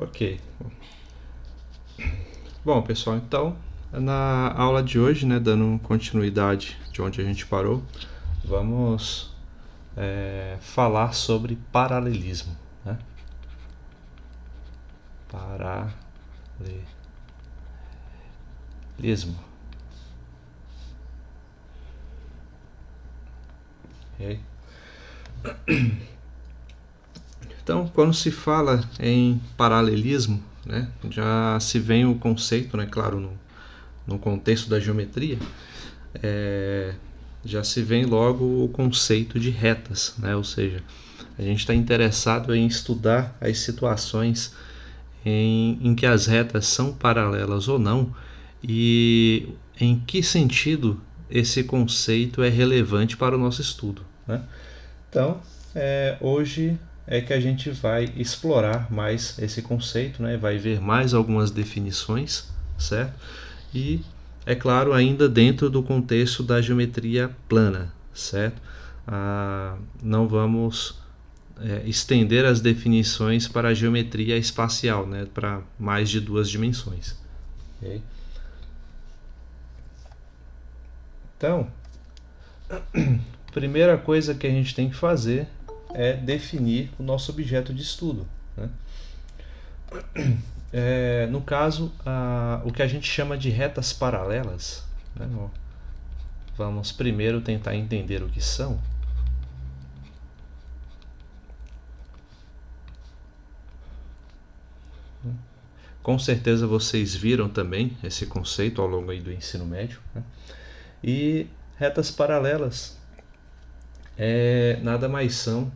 Ok. Bom, pessoal, então, na aula de hoje, né, dando continuidade de onde a gente parou, vamos falar sobre paralelismo, né? Paralelismo. Ok? Então, quando se fala em paralelismo, né, já se vem o conceito, né, claro, no contexto da geometria, já se vem logo o conceito de retas, né? Ou seja, a gente está interessado em estudar as situações em que as retas são paralelas ou não e em que sentido esse conceito é relevante para o nosso estudo, né? Então, hoje é que a gente vai explorar mais esse conceito, né? Vai ver mais algumas definições, certo? E, é claro, ainda dentro do contexto da geometria plana, certo? Não vamos estender as definições para a geometria espacial, né? Para mais de 2 dimensões. Okay? Então, primeira coisa que a gente tem que fazer é definir o nosso objeto de estudo, né? No caso, o que a gente chama de retas paralelas, né? Vamos primeiro tentar entender o que são. Com certeza vocês viram também esse conceito ao longo aí do ensino médio, né? E retas paralelas nada mais são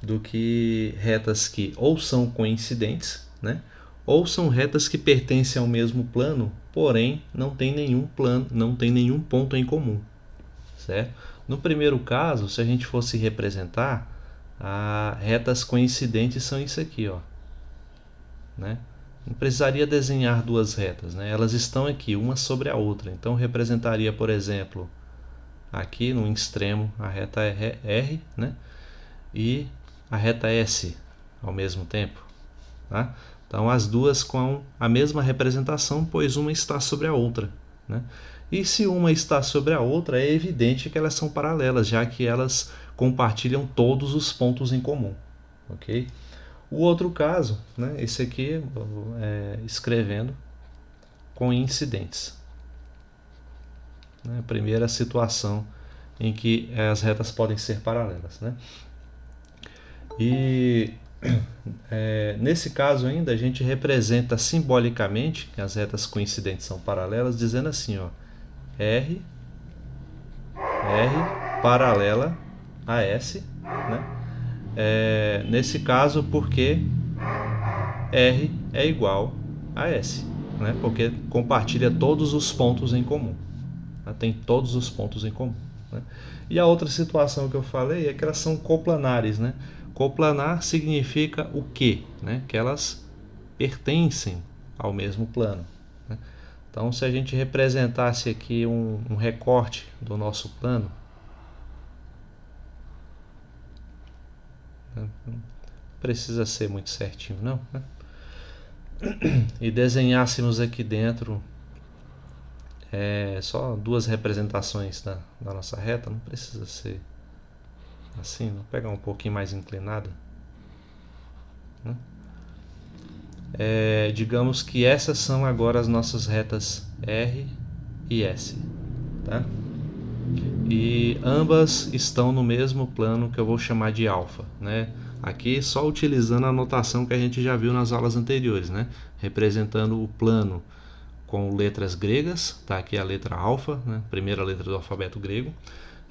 do que retas que ou são coincidentes, né? Ou são retas que pertencem ao mesmo plano, porém não tem nenhum plano, não tem nenhum ponto em comum, certo? No primeiro caso, se a gente fosse representar, retas coincidentes são isso aqui, ó, né? Não precisaria desenhar duas retas, né? Elas estão aqui, uma sobre a outra. Então representaria, por exemplo, aqui no extremo a reta R, né? E a reta S ao mesmo tempo, tá? Então as duas com a mesma representação, pois uma está sobre a outra, né? E se uma está sobre a outra, é evidente que elas são paralelas, já que elas compartilham todos os pontos em comum, ok? O outro caso, né, esse aqui escrevendo coincidentes, né? A primeira situação em que as retas podem ser paralelas, né? E nesse caso ainda a gente representa simbolicamente que as retas coincidentes são paralelas, dizendo assim, ó, R paralela a S, né? Nesse caso porque R é igual a S, né? Porque compartilha todos os pontos em comum, né? Tem todos os pontos em comum, né? E a outra situação que eu falei é que elas são coplanares, né? Coplanar significa o quê? Né? Que elas pertencem ao mesmo plano, né? Então, se a gente representasse aqui um recorte do nosso plano, né? Não precisa ser muito certinho, não, né? E desenhássemos aqui dentro só duas representações da nossa reta, não precisa ser assim, vou pegar um pouquinho mais inclinada, né? Digamos que essas são agora as nossas retas R e S, tá? E ambas estão no mesmo plano que eu vou chamar de alfa, né? Aqui só utilizando a notação que a gente já viu nas aulas anteriores, né? Representando o plano com letras gregas, tá? Aqui a letra alfa, né? Primeira letra do alfabeto grego.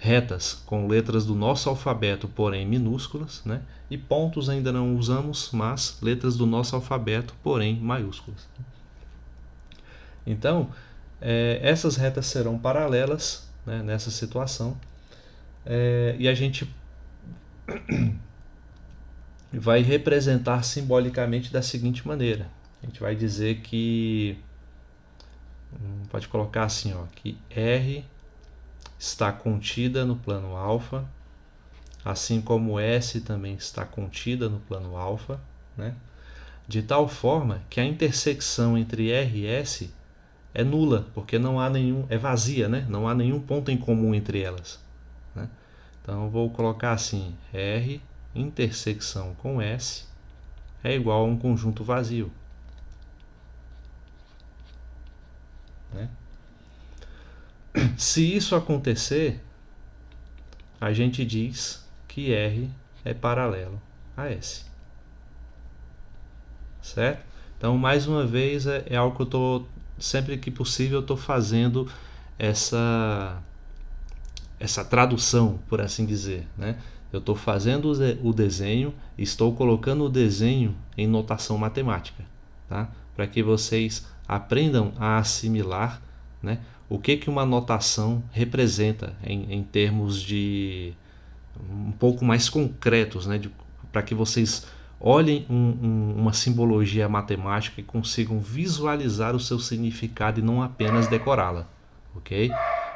Retas com letras do nosso alfabeto, porém minúsculas, né? E pontos ainda não usamos, mas letras do nosso alfabeto, porém maiúsculas. Então, essas retas serão paralelas, né, nessa situação, e a gente vai representar simbolicamente da seguinte maneira. A gente vai dizer que, pode colocar assim, ó, que R está contida no plano alfa, assim como S também está contida no plano alfa, né? de tal forma que a intersecção entre R e S é nula, porque não há nenhum, é vazia, né? Não há nenhum ponto em comum entre elas, né? Então eu vou colocar assim: R intersecção com S é igual a um conjunto vazio, né? Se isso acontecer, a gente diz que R é paralelo a S, certo? Então, mais uma vez, é algo que eu estou, sempre que possível, eu estou fazendo essa tradução, por assim dizer, né? Eu estou fazendo o desenho, estou colocando o desenho em notação matemática, tá? Para que vocês aprendam a assimilar, né, o que uma notação representa em termos de um pouco mais concretos, né, para que vocês olhem uma simbologia matemática e consigam visualizar o seu significado e não apenas decorá-la, ok?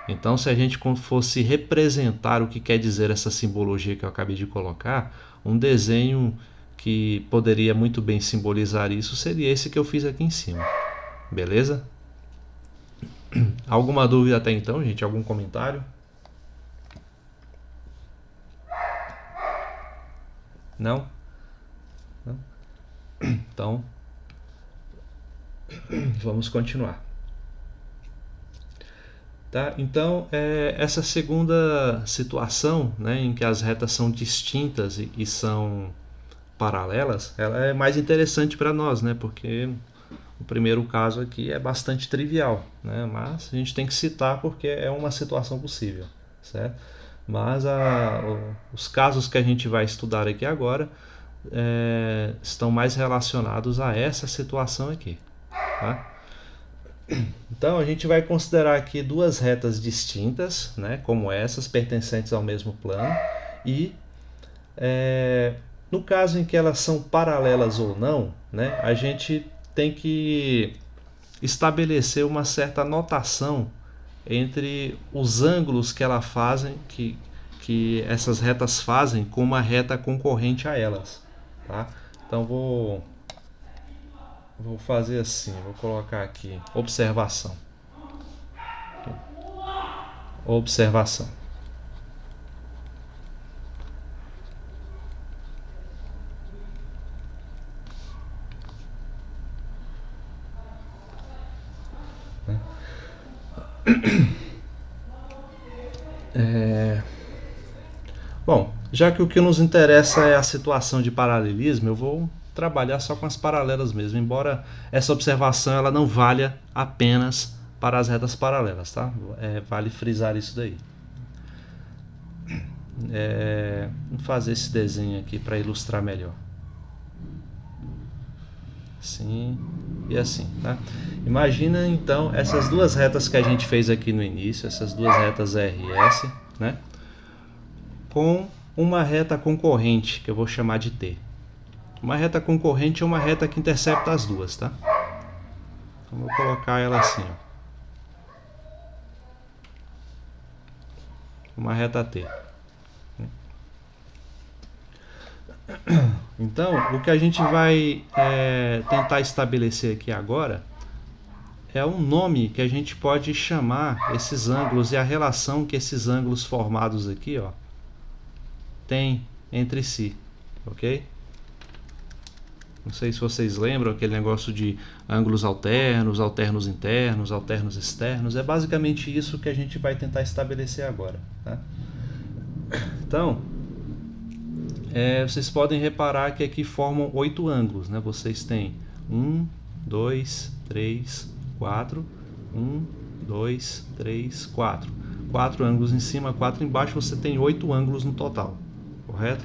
Então, se a gente fosse representar o que quer dizer essa simbologia que eu acabei de colocar, um desenho que poderia muito bem simbolizar isso seria esse que eu fiz aqui em cima. Beleza? Alguma dúvida até então, gente? Algum comentário? Não? Não? Então, vamos continuar. Tá? Então, essa segunda situação, né, em que as retas são distintas e são paralelas, ela é mais interessante para nós, né, porque o primeiro caso aqui é bastante trivial, né, mas a gente tem que citar porque é uma situação possível, certo? Mas os casos que a gente vai estudar aqui agora estão mais relacionados a essa situação aqui, tá? Então a gente vai considerar aqui duas retas distintas, né, como essas, pertencentes ao mesmo plano, e no caso em que elas são paralelas ou não, né, a gente tem que estabelecer uma certa notação entre os ângulos que elas fazem, que essas retas fazem com uma reta concorrente a elas, tá? Então vou fazer assim, vou colocar aqui observação. Observação. Bom, já que o que nos interessa é a situação de paralelismo, eu vou trabalhar só com as paralelas mesmo, embora essa observação ela não valha apenas para as retas paralelas, tá? Vale frisar isso daí. Vou fazer esse desenho aqui para ilustrar melhor. Assim e assim, tá? Imagina então essas duas retas que a gente fez aqui no início, essas duas retas R e S, né? Com uma reta concorrente, que eu vou chamar de T. Uma reta concorrente é uma reta que intercepta as duas, tá? Então vou colocar ela assim, ó. Uma reta T. Então, o que a gente vai tentar estabelecer aqui agora é um nome que a gente pode chamar esses ângulos e a relação que esses ângulos formados aqui, ó, têm entre si, ok? Não sei se vocês lembram aquele negócio de ângulos alternos, alternos internos, alternos externos. É basicamente isso que a gente vai tentar estabelecer agora, tá? Então, vocês podem reparar que aqui formam 8 ângulos, né? Vocês têm 1, 2, 3, 4, 1, 2, 3, 4. 4 ângulos em cima, 4 embaixo, você tem 8 ângulos no total, correto?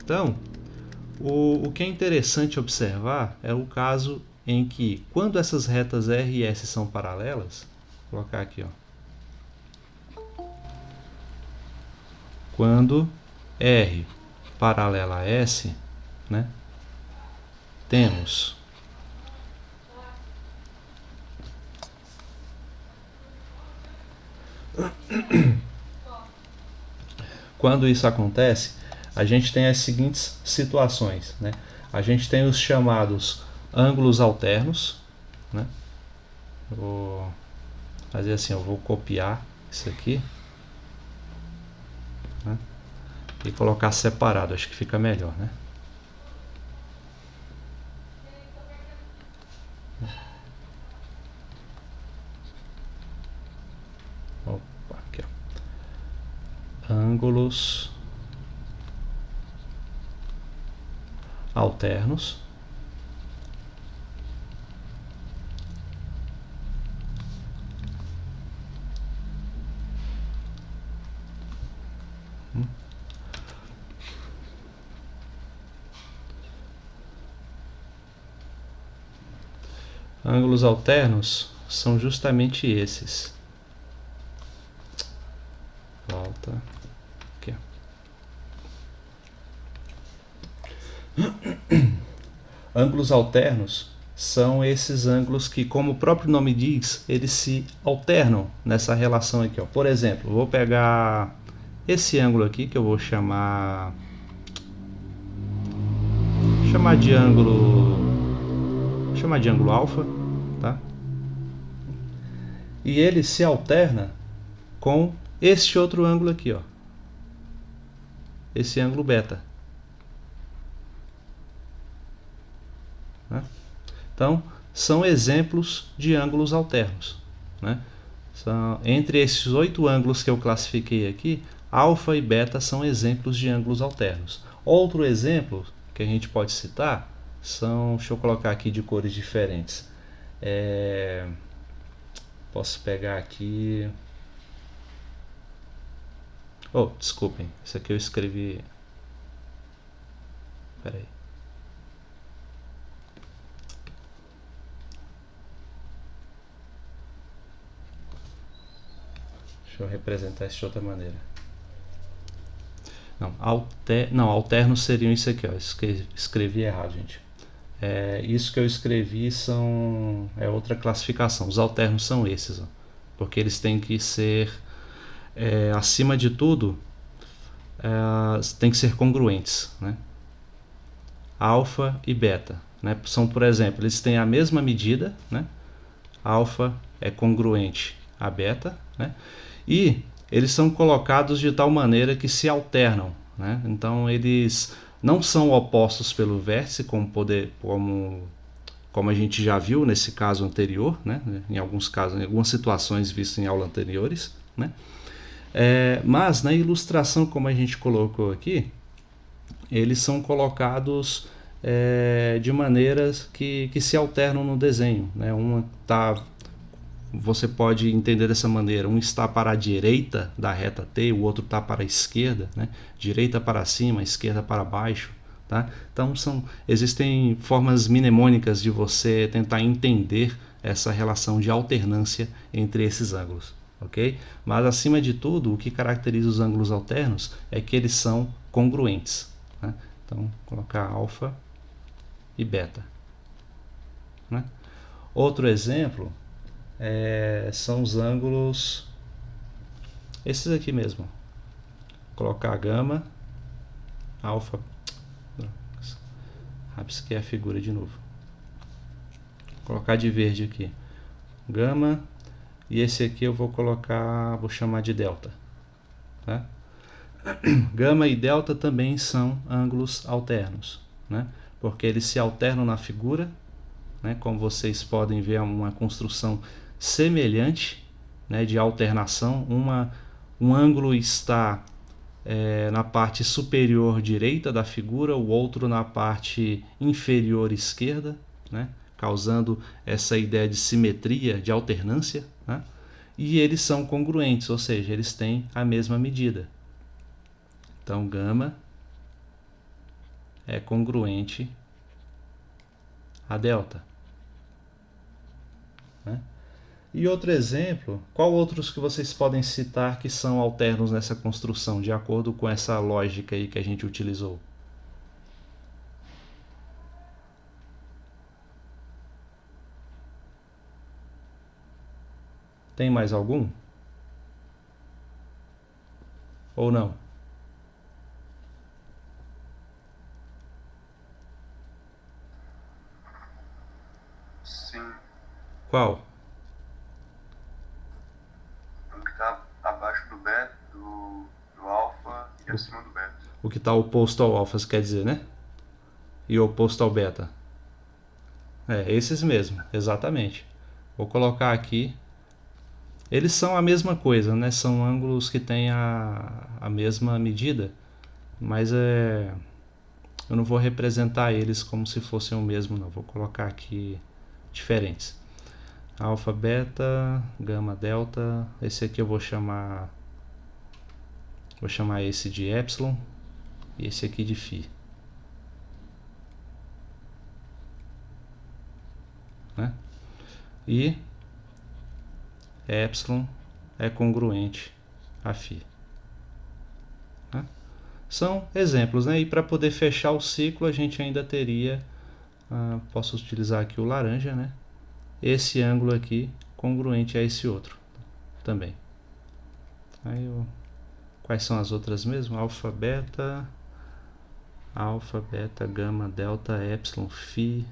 Então, o que é interessante observar é o caso em que, quando essas retas R e S são paralelas, vou colocar aqui, ó. Quando R paralela a S, né, temos quando isso acontece, a gente tem as seguintes situações, né? A gente tem os chamados ângulos alternos, né? Eu vou fazer assim, eu vou copiar isso aqui, né? E colocar separado, acho que fica melhor, né? Opa, aqui, ó. Ângulos alternos. Ângulos alternos são justamente esses. Volta. Aqui, ó. Ângulos alternos são esses ângulos que, como o próprio nome diz, eles se alternam nessa relação aqui, ó. Por exemplo, vou pegar esse ângulo aqui que eu vou chamar de ângulo alfa, tá? E ele se alterna com este outro ângulo aqui, ó. Esse ângulo beta. Né? Então, são exemplos de ângulos alternos, né? Entre esses 8 ângulos que eu classifiquei aqui, alfa e beta são exemplos de ângulos alternos. Outro exemplo que a gente pode citar são, deixa eu colocar aqui de cores diferentes. Posso pegar aqui... Oh, desculpem, isso aqui eu escrevi... Espera aí. Deixa eu representar isso de outra maneira. Não, alternos seriam isso aqui, ó. Escrevi errado, gente. Isso que eu escrevi é outra classificação. Os alternos são esses, ó, porque eles têm que ser, acima de tudo, tem que ser congruentes, né? Alfa e beta, né? São, por exemplo, eles têm a mesma medida, né? Alfa é congruente a beta, né? E eles são colocados de tal maneira que se alternam, né? Então eles não são opostos pelo vértice, como a gente já viu nesse caso anterior, né? Em alguns casos, em algumas situações vistas em aulas anteriores, né? Mas na ilustração, como a gente colocou aqui, eles são colocados de maneiras que se alternam no desenho, né? Você pode entender dessa maneira: um está para a direita da reta T, o outro está para a esquerda, né? Direita para cima, esquerda para baixo, tá? Então existem formas mnemônicas de você tentar entender essa relação de alternância entre esses ângulos, ok? Mas acima de tudo, o que caracteriza os ângulos alternos é que eles são congruentes, né? Então, vou colocar alfa e beta, né? Outro exemplo são os ângulos, esses aqui mesmo. Vou colocar gama, alfa, rabisquei a figura de novo. Vou colocar de verde aqui, gama, e esse aqui eu vou chamar de delta, tá? Gama e delta também são ângulos alternos, né? Porque eles se alternam na figura, né? Como vocês podem ver, é uma construção semelhante, né, de alternação. Um ângulo está na parte superior direita da figura, o outro na parte inferior esquerda, né, causando essa ideia de simetria, de alternância, né? E eles são congruentes, ou seja, eles têm a mesma medida. Então, gama é congruente a delta, né? E outro exemplo, qual outros que vocês podem citar que são alternos nessa construção, de acordo com essa lógica aí que a gente utilizou? Tem mais algum? Ou não? Sim, Qual? o que está abaixo do beta, do alfa e O, acima do beta. o que está oposto ao alfa, quer dizer, né? E oposto ao beta. É, esses mesmo, exatamente. Vou colocar aqui. Eles são a mesma coisa, né? São ângulos que têm a mesma medida, mas eu não vou representar eles como se fossem o mesmo, não. Vou colocar aqui diferentes. Alfa, beta, gama, delta. Esse aqui eu vou chamar esse de epsilon e esse aqui de φ. Né? E epsilon é congruente a φ. Né? São exemplos, né? E para poder fechar o ciclo a gente ainda teria, posso utilizar aqui o laranja, né? Esse ângulo aqui congruente a esse outro também. Aí quais são as outras mesmo? Alfa, beta, gama, delta, epsilon, φ.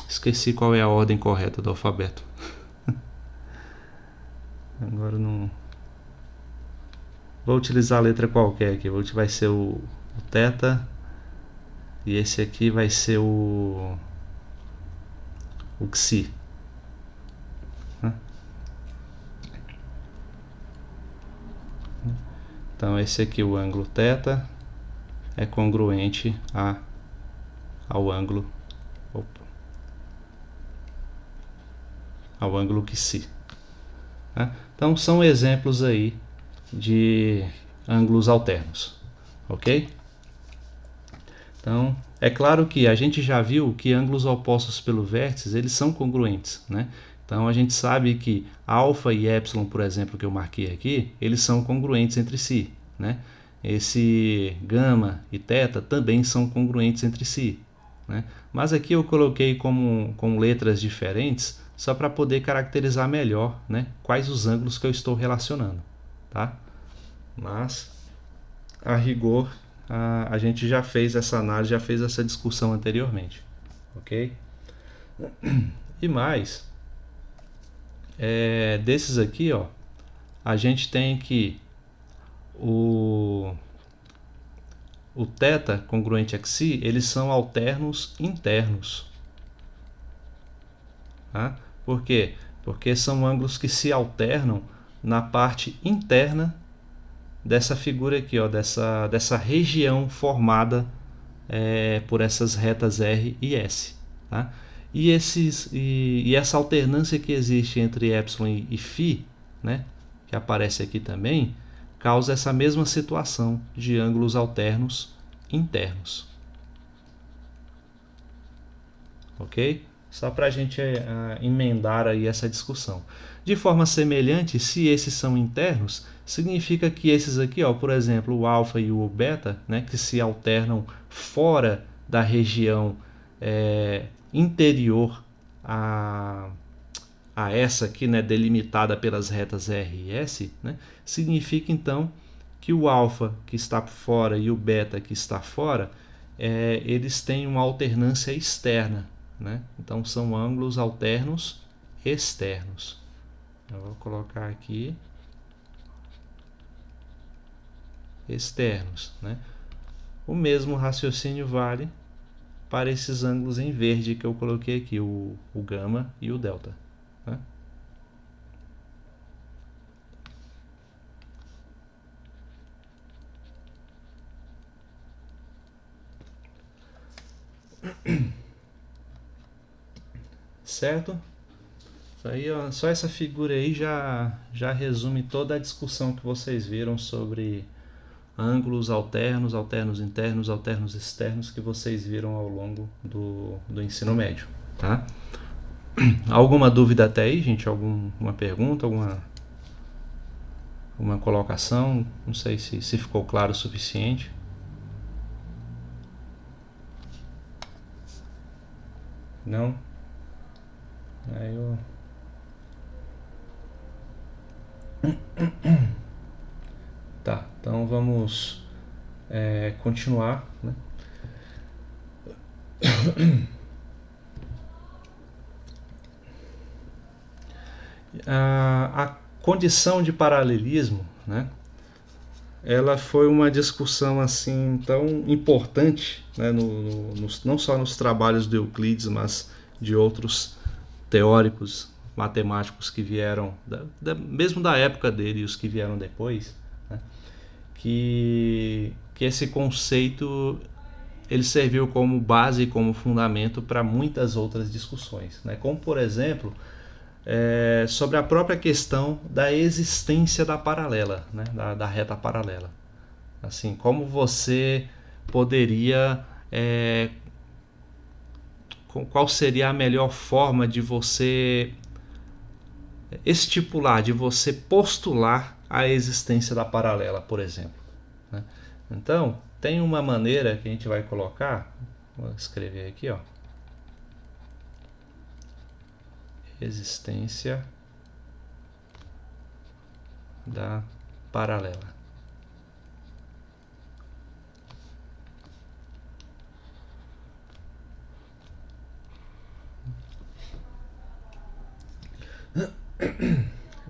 Esqueci qual é a ordem correta do alfabeto. Agora não. Vou utilizar a letra qualquer aqui. Vai ser o θ. E esse aqui vai ser o xi. Então esse aqui, o ângulo θ, é congruente ao ângulo xi. Então são exemplos aí de ângulos alternos, ok? Então é claro que a gente já viu que ângulos opostos pelo vértice eles são congruentes, né? Então a gente sabe que alfa e epsilon, por exemplo, que eu marquei aqui, eles são congruentes entre si, né? Esse gama e θ também são congruentes entre si, né? Mas aqui eu coloquei com letras diferentes só para poder caracterizar melhor, né, quais os ângulos que eu estou relacionando, tá? Mas a rigor a gente já fez essa análise, já fez essa discussão anteriormente, ok? E mais, desses aqui, ó, a gente tem que o θ congruente a xi, eles são alternos internos. Tá? Por quê? Porque são ângulos que se alternam na parte interna dessa figura aqui, ó, dessa região formada por essas retas R e S. Tá? E essa alternância que existe entre epsilon e φ, né, que aparece aqui também, causa essa mesma situação de ângulos alternos internos. Ok? Só para a gente emendar aí essa discussão. De forma semelhante, se esses são internos, significa que esses aqui, ó, por exemplo, o alfa e o beta, né, que se alternam fora da região interior a essa aqui, né, delimitada pelas retas R e S, né, significa então que o alfa que está fora e o beta que está fora, eles têm uma alternância externa, né? Então são ângulos alternos externos. Eu vou colocar aqui externos, né? O mesmo raciocínio vale para esses ângulos em verde que eu coloquei aqui, o gama e o delta, né? Certo? Aí, ó, só essa figura aí já resume toda a discussão que vocês viram sobre ângulos alternos, alternos internos, alternos externos que vocês viram ao longo do ensino médio, tá? Alguma dúvida até aí, gente? Alguma pergunta, alguma colocação? Não sei se ficou claro o suficiente. Não? Aí eu... Tá, então vamos continuar, né? A condição de paralelismo, né, ela foi uma discussão assim tão importante, né, não só nos trabalhos do Euclides, mas de outros teóricos matemáticos que vieram, mesmo da época dele e os que vieram depois, né, que esse conceito ele serviu como base e como fundamento para muitas outras discussões, né, como por exemplo sobre a própria questão da existência da paralela, né, da reta paralela. Assim, como você poderia, qual seria a melhor forma de você estipular, de você postular a existência da paralela, por exemplo, né? Então, tem uma maneira que a gente vai colocar, vou escrever aqui, ó, existência da paralela.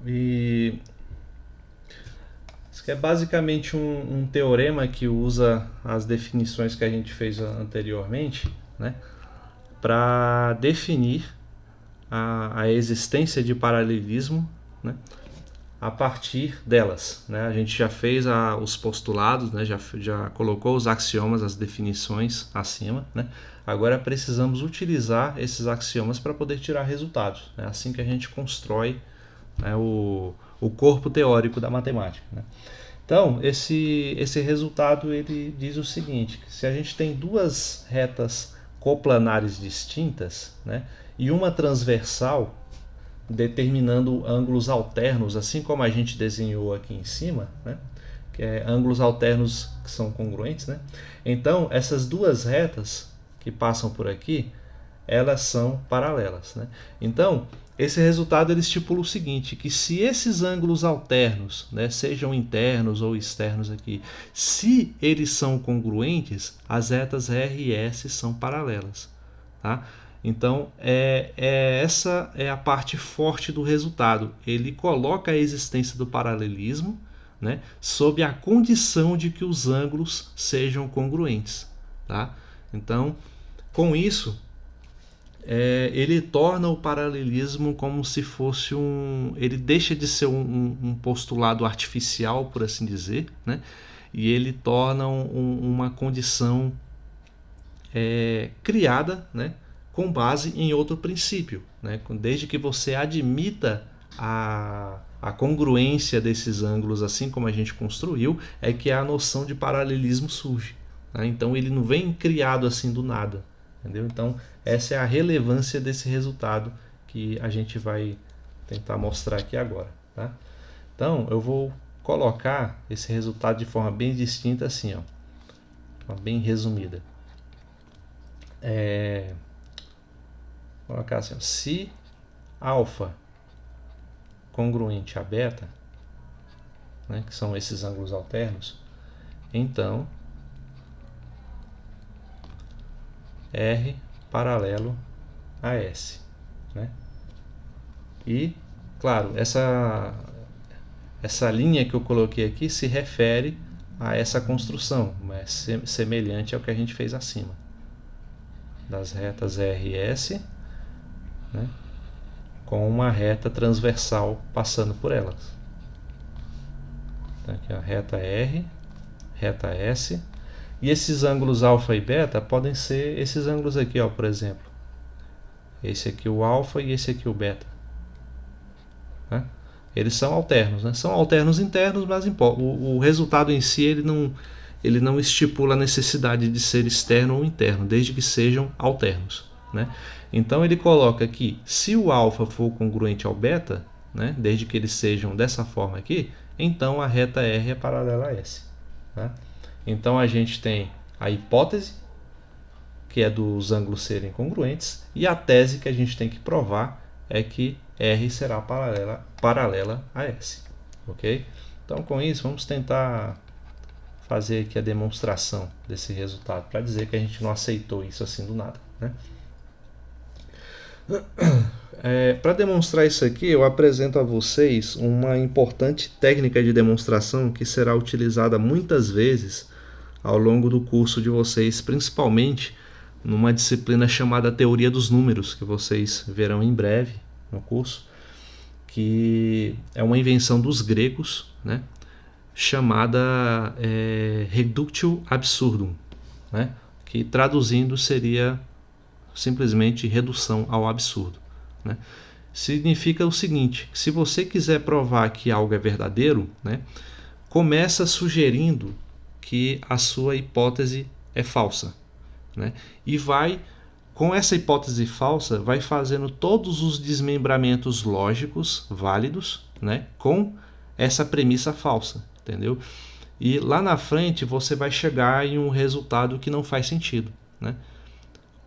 E isso é basicamente um teorema que usa as definições que a gente fez anteriormente, né, para definir a existência de paralelismo, né, a partir delas, né? A gente já fez os postulados, né? já colocou os axiomas, as definições acima, né? Agora precisamos utilizar esses axiomas para poder tirar resultados. É assim que a gente constrói, né, o corpo teórico da matemática, né? Então, esse resultado ele diz o seguinte: que se a gente tem duas retas coplanares distintas, né, e uma transversal determinando ângulos alternos, assim como a gente desenhou aqui em cima, né, que é ângulos alternos que são congruentes, né? Então, essas duas retas que passam por aqui, elas são paralelas, né? Então, esse resultado ele estipula o seguinte, que se esses ângulos alternos, né, sejam internos ou externos aqui, se eles são congruentes, as retas R e S são paralelas, tá? Então, essa é a parte forte do resultado. Ele coloca a existência do paralelismo, né, sob a condição de que os ângulos sejam congruentes, tá? Então, com isso, ele torna o paralelismo como se fosse ele deixa de ser um postulado artificial, por assim dizer, né? E ele torna uma condição criada, né, com base em outro princípio, né? Desde que você admita a congruência desses ângulos, assim como a gente construiu, é que a noção de paralelismo surge, né? Então ele não vem criado assim do nada, entendeu? Então essa é a relevância desse resultado que a gente vai tentar mostrar aqui agora, tá? Então eu vou colocar esse resultado de forma bem distinta assim, ó, bem resumida. Vou colocar assim, ó, se alfa congruente a beta, né, que são esses ângulos alternos, então R paralelo a S, né? E, claro, essa linha que eu coloquei aqui se refere a essa construção, mas semelhante ao que a gente fez acima, das retas R e S, né, com uma reta transversal passando por elas. Então, aqui a reta R, reta S, e esses ângulos alfa e beta podem ser esses ângulos aqui, ó, por exemplo. Esse aqui o alfa e esse aqui o beta, né? Eles são alternos, né? São alternos internos, mas o resultado em si ele não estipula a necessidade de ser externo ou interno, desde que sejam alternos, né? Então ele coloca aqui, se o alfa for congruente ao beta, né, desde que eles sejam dessa forma aqui, então a reta R é paralela a S, né? Então a gente tem a hipótese, que é dos ângulos serem congruentes, e a tese que a gente tem que provar é que R será paralela a S, ok? Então com isso vamos tentar fazer aqui a demonstração desse resultado, para dizer que a gente não aceitou isso assim do nada, né? Para demonstrar isso aqui, eu apresento a vocês uma importante técnica de demonstração que será utilizada muitas vezes ao longo do curso de vocês, principalmente numa disciplina chamada Teoria dos Números, que vocês verão em breve no curso, que é uma invenção dos gregos, né, chamada Reductio Absurdum, né, que traduzindo seria simplesmente redução ao absurdo. Né? Significa o seguinte: se você quiser provar que algo é verdadeiro, né, começa sugerindo que a sua hipótese é falsa, né, e vai, com essa hipótese falsa, vai fazendo todos os desmembramentos lógicos válidos, né, com essa premissa falsa, entendeu? E lá na frente você vai chegar em um resultado que não faz sentido, né?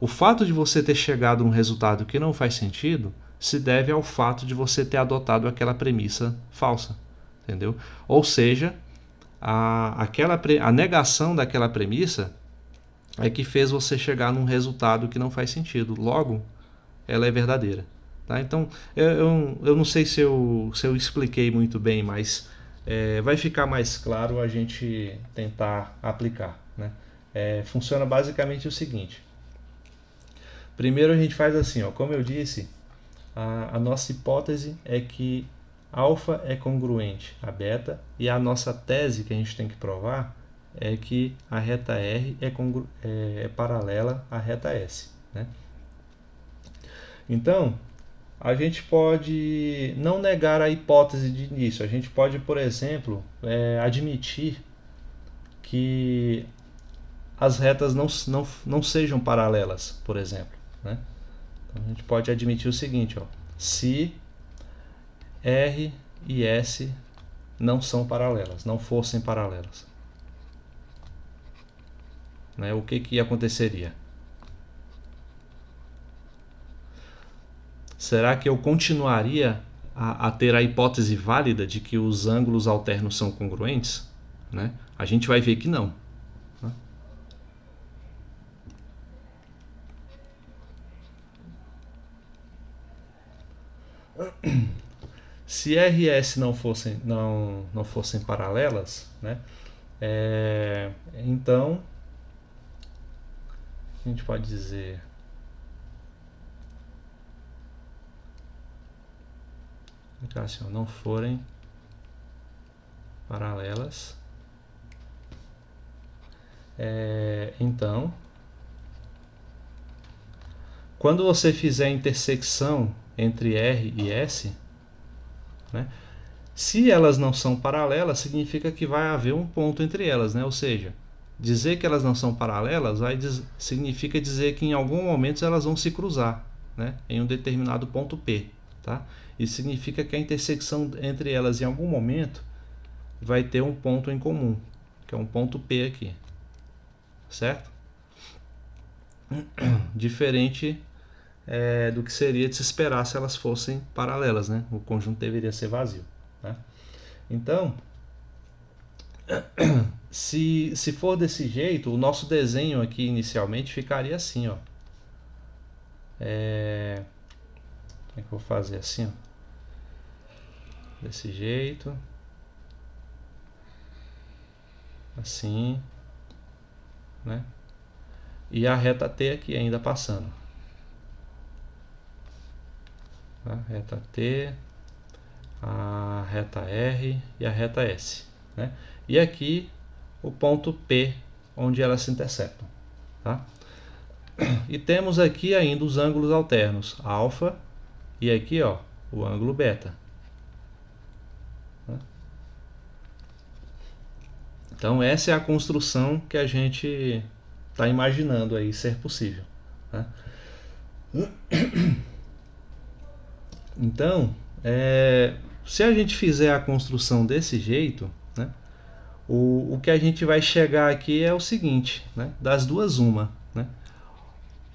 O fato de você ter chegado a um resultado que não faz sentido se deve ao fato de você ter adotado aquela premissa falsa, entendeu? Ou seja, a negação daquela premissa é que fez você chegar num resultado que não faz sentido. Logo, ela é verdadeira. Tá? Então, eu não sei se eu expliquei muito bem, mas vai ficar mais claro a gente tentar aplicar. Né? Funciona basicamente o seguinte. Primeiro a gente faz assim, ó, como eu disse, a nossa hipótese é que alfa é congruente a beta, e a nossa tese que a gente tem que provar é que a reta R é paralela à reta S. Né? Então, a gente pode não negar a hipótese de início. A gente pode, por exemplo, admitir que as retas não sejam paralelas, por exemplo. Né? Então, a gente pode admitir o seguinte, ó, se R e S não são paralelas, não fossem paralelas, né? O que aconteceria? Será que eu continuaria a ter a hipótese válida de que os ângulos alternos são congruentes? Né? A gente vai ver que não. Né? Se R e S não fossem paralelas, né? Então a gente pode dizer assim, não forem paralelas, então quando você fizer a intersecção entre R e S, né, se elas não são paralelas, significa que vai haver um ponto entre elas, né? Ou seja, dizer que elas não são paralelas significa dizer que em algum momento elas vão se cruzar, né, em um determinado ponto P. Tá? Isso significa que a intersecção entre elas em algum momento vai ter um ponto em comum, que é um ponto P aqui. Certo? Diferente do que seria de se esperar se elas fossem paralelas, né? O conjunto deveria ser vazio. Né? Então, se for desse jeito, o nosso desenho aqui inicialmente ficaria assim, ó. Como é que eu vou fazer assim, ó? Desse jeito, assim, né? E a reta T aqui ainda passando. A reta T, a reta R e a reta S. Né? E aqui o ponto P, onde elas se interceptam. Tá? E temos aqui ainda os ângulos alternos, alfa, e aqui ó, o ângulo beta. Então essa é a construção que a gente está imaginando aí ser possível. Né? Então, se a gente fizer a construção desse jeito, né, o que a gente vai chegar aqui é o seguinte, né, das duas uma. Né?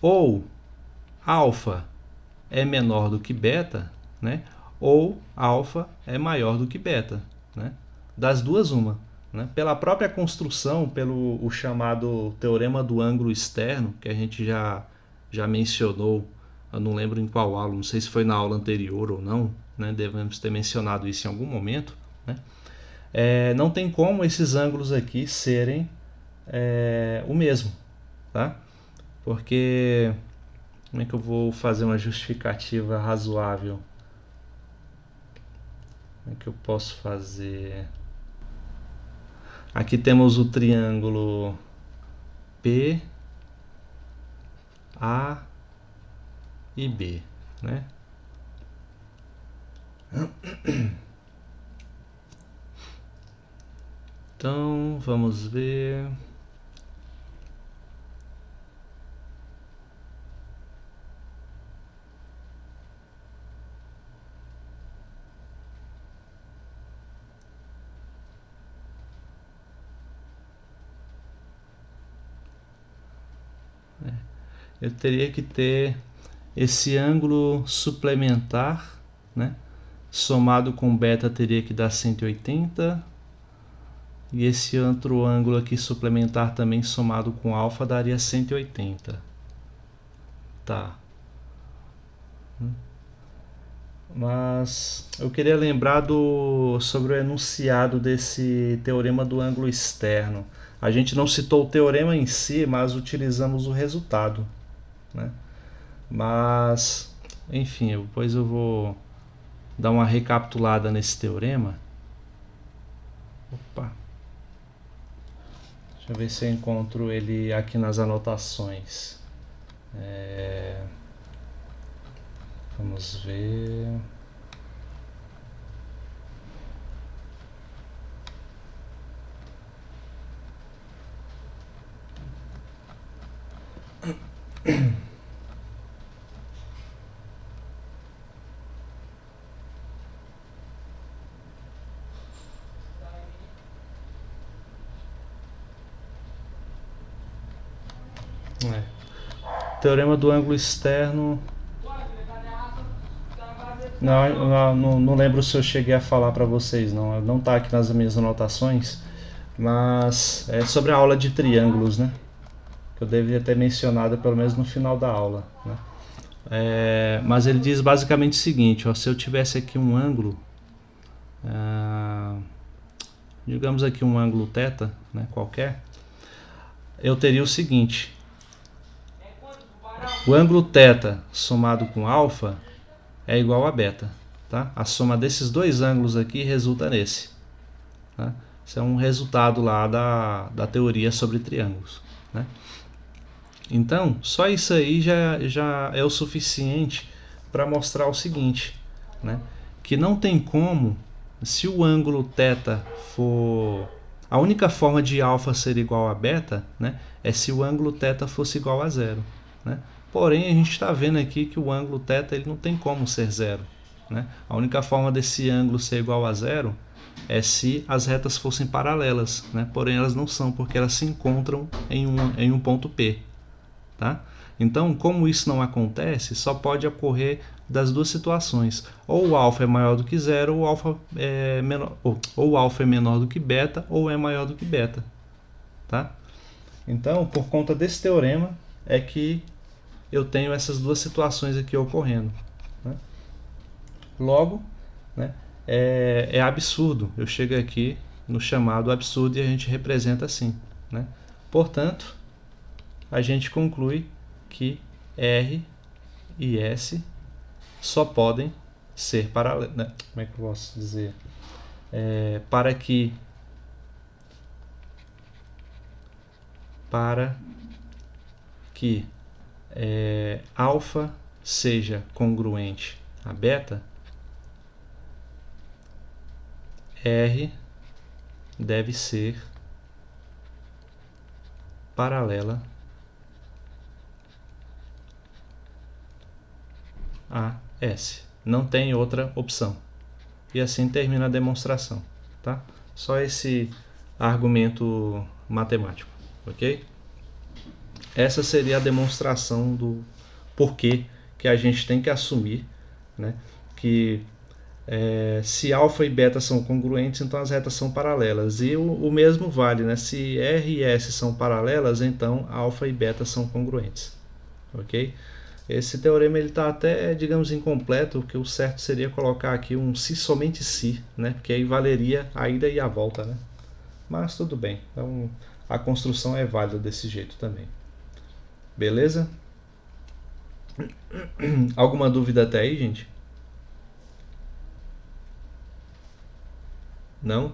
Ou alfa é menor do que beta, né, ou alfa é maior do que beta. Né? Das duas uma. Né? Pela própria construção, pelo o chamado teorema do ângulo externo, que a gente já mencionou Eu não lembro em qual aula, não sei se foi na aula anterior ou não, né? Devemos ter mencionado isso em algum momento, né? Não tem como esses ângulos aqui serem o mesmo, tá? Porque como é que eu vou fazer uma justificativa razoável? Como é que eu posso fazer? Aqui temos o triângulo P, A e B, né? Então, vamos ver. Eu teria que ter esse ângulo suplementar, né? Somado com beta teria que dar 180. E esse outro ângulo aqui suplementar também somado com alfa daria 180. Tá. Mas eu queria lembrar sobre o enunciado desse teorema do ângulo externo. A gente não citou o teorema em si, mas utilizamos o resultado, né? Mas, enfim, depois eu vou dar uma recapitulada nesse teorema. Opa! Deixa eu ver se eu encontro ele aqui nas anotações. Vamos ver. Teorema do ângulo externo. Não lembro se eu cheguei a falar para vocês, não está aqui nas minhas anotações, mas é sobre a aula de triângulos, né? Que eu deveria ter mencionado pelo menos no final da aula, né? Mas ele diz basicamente o seguinte, ó, se eu tivesse aqui um ângulo, digamos aqui um ângulo θ, né, qualquer, eu teria o seguinte: o ângulo θ somado com alfa é igual a beta, tá? A soma desses dois ângulos aqui resulta nesse, tá? Isso é um resultado lá da teoria sobre triângulos, né? Então, só isso aí já é o suficiente para mostrar o seguinte, né? Que não tem como, se o ângulo θ for... A única forma de alfa ser igual a beta, né, é se o ângulo θ fosse igual a zero, né? Porém, a gente está vendo aqui que o ângulo θ ele não tem como ser zero, né? A única forma desse ângulo ser igual a zero é se as retas fossem paralelas, né? Porém, elas não são, porque elas se encontram em um ponto P, tá? Então, como isso não acontece, só pode ocorrer das duas situações: ou o alfa é maior do que zero, ou o alfa é menor, ou o alfa é menor do que beta, ou é maior do que beta, tá? Então, por conta desse teorema é que eu tenho essas duas situações aqui ocorrendo, né? Logo, né, é absurdo. Eu chego aqui no chamado absurdo e a gente representa assim, né? Portanto, a gente conclui que R e S só podem ser paralelos, né? Como é que eu posso dizer? Para que alfa seja congruente a beta, R deve ser paralela a S. Não tem outra opção. E assim termina a demonstração, tá? Só esse argumento matemático, ok? Essa seria a demonstração do porquê que a gente tem que assumir, né, que se alfa e beta são congruentes, então as retas são paralelas. E o mesmo vale, né? Se R e S são paralelas, então alfa e beta são congruentes, ok? Esse teorema ele está até, digamos, incompleto, que o certo seria colocar aqui um se somente se, né? Porque aí valeria a ida e a volta, né? Mas tudo bem, então a construção é válida desse jeito também. Beleza? Alguma dúvida até aí, gente? Não?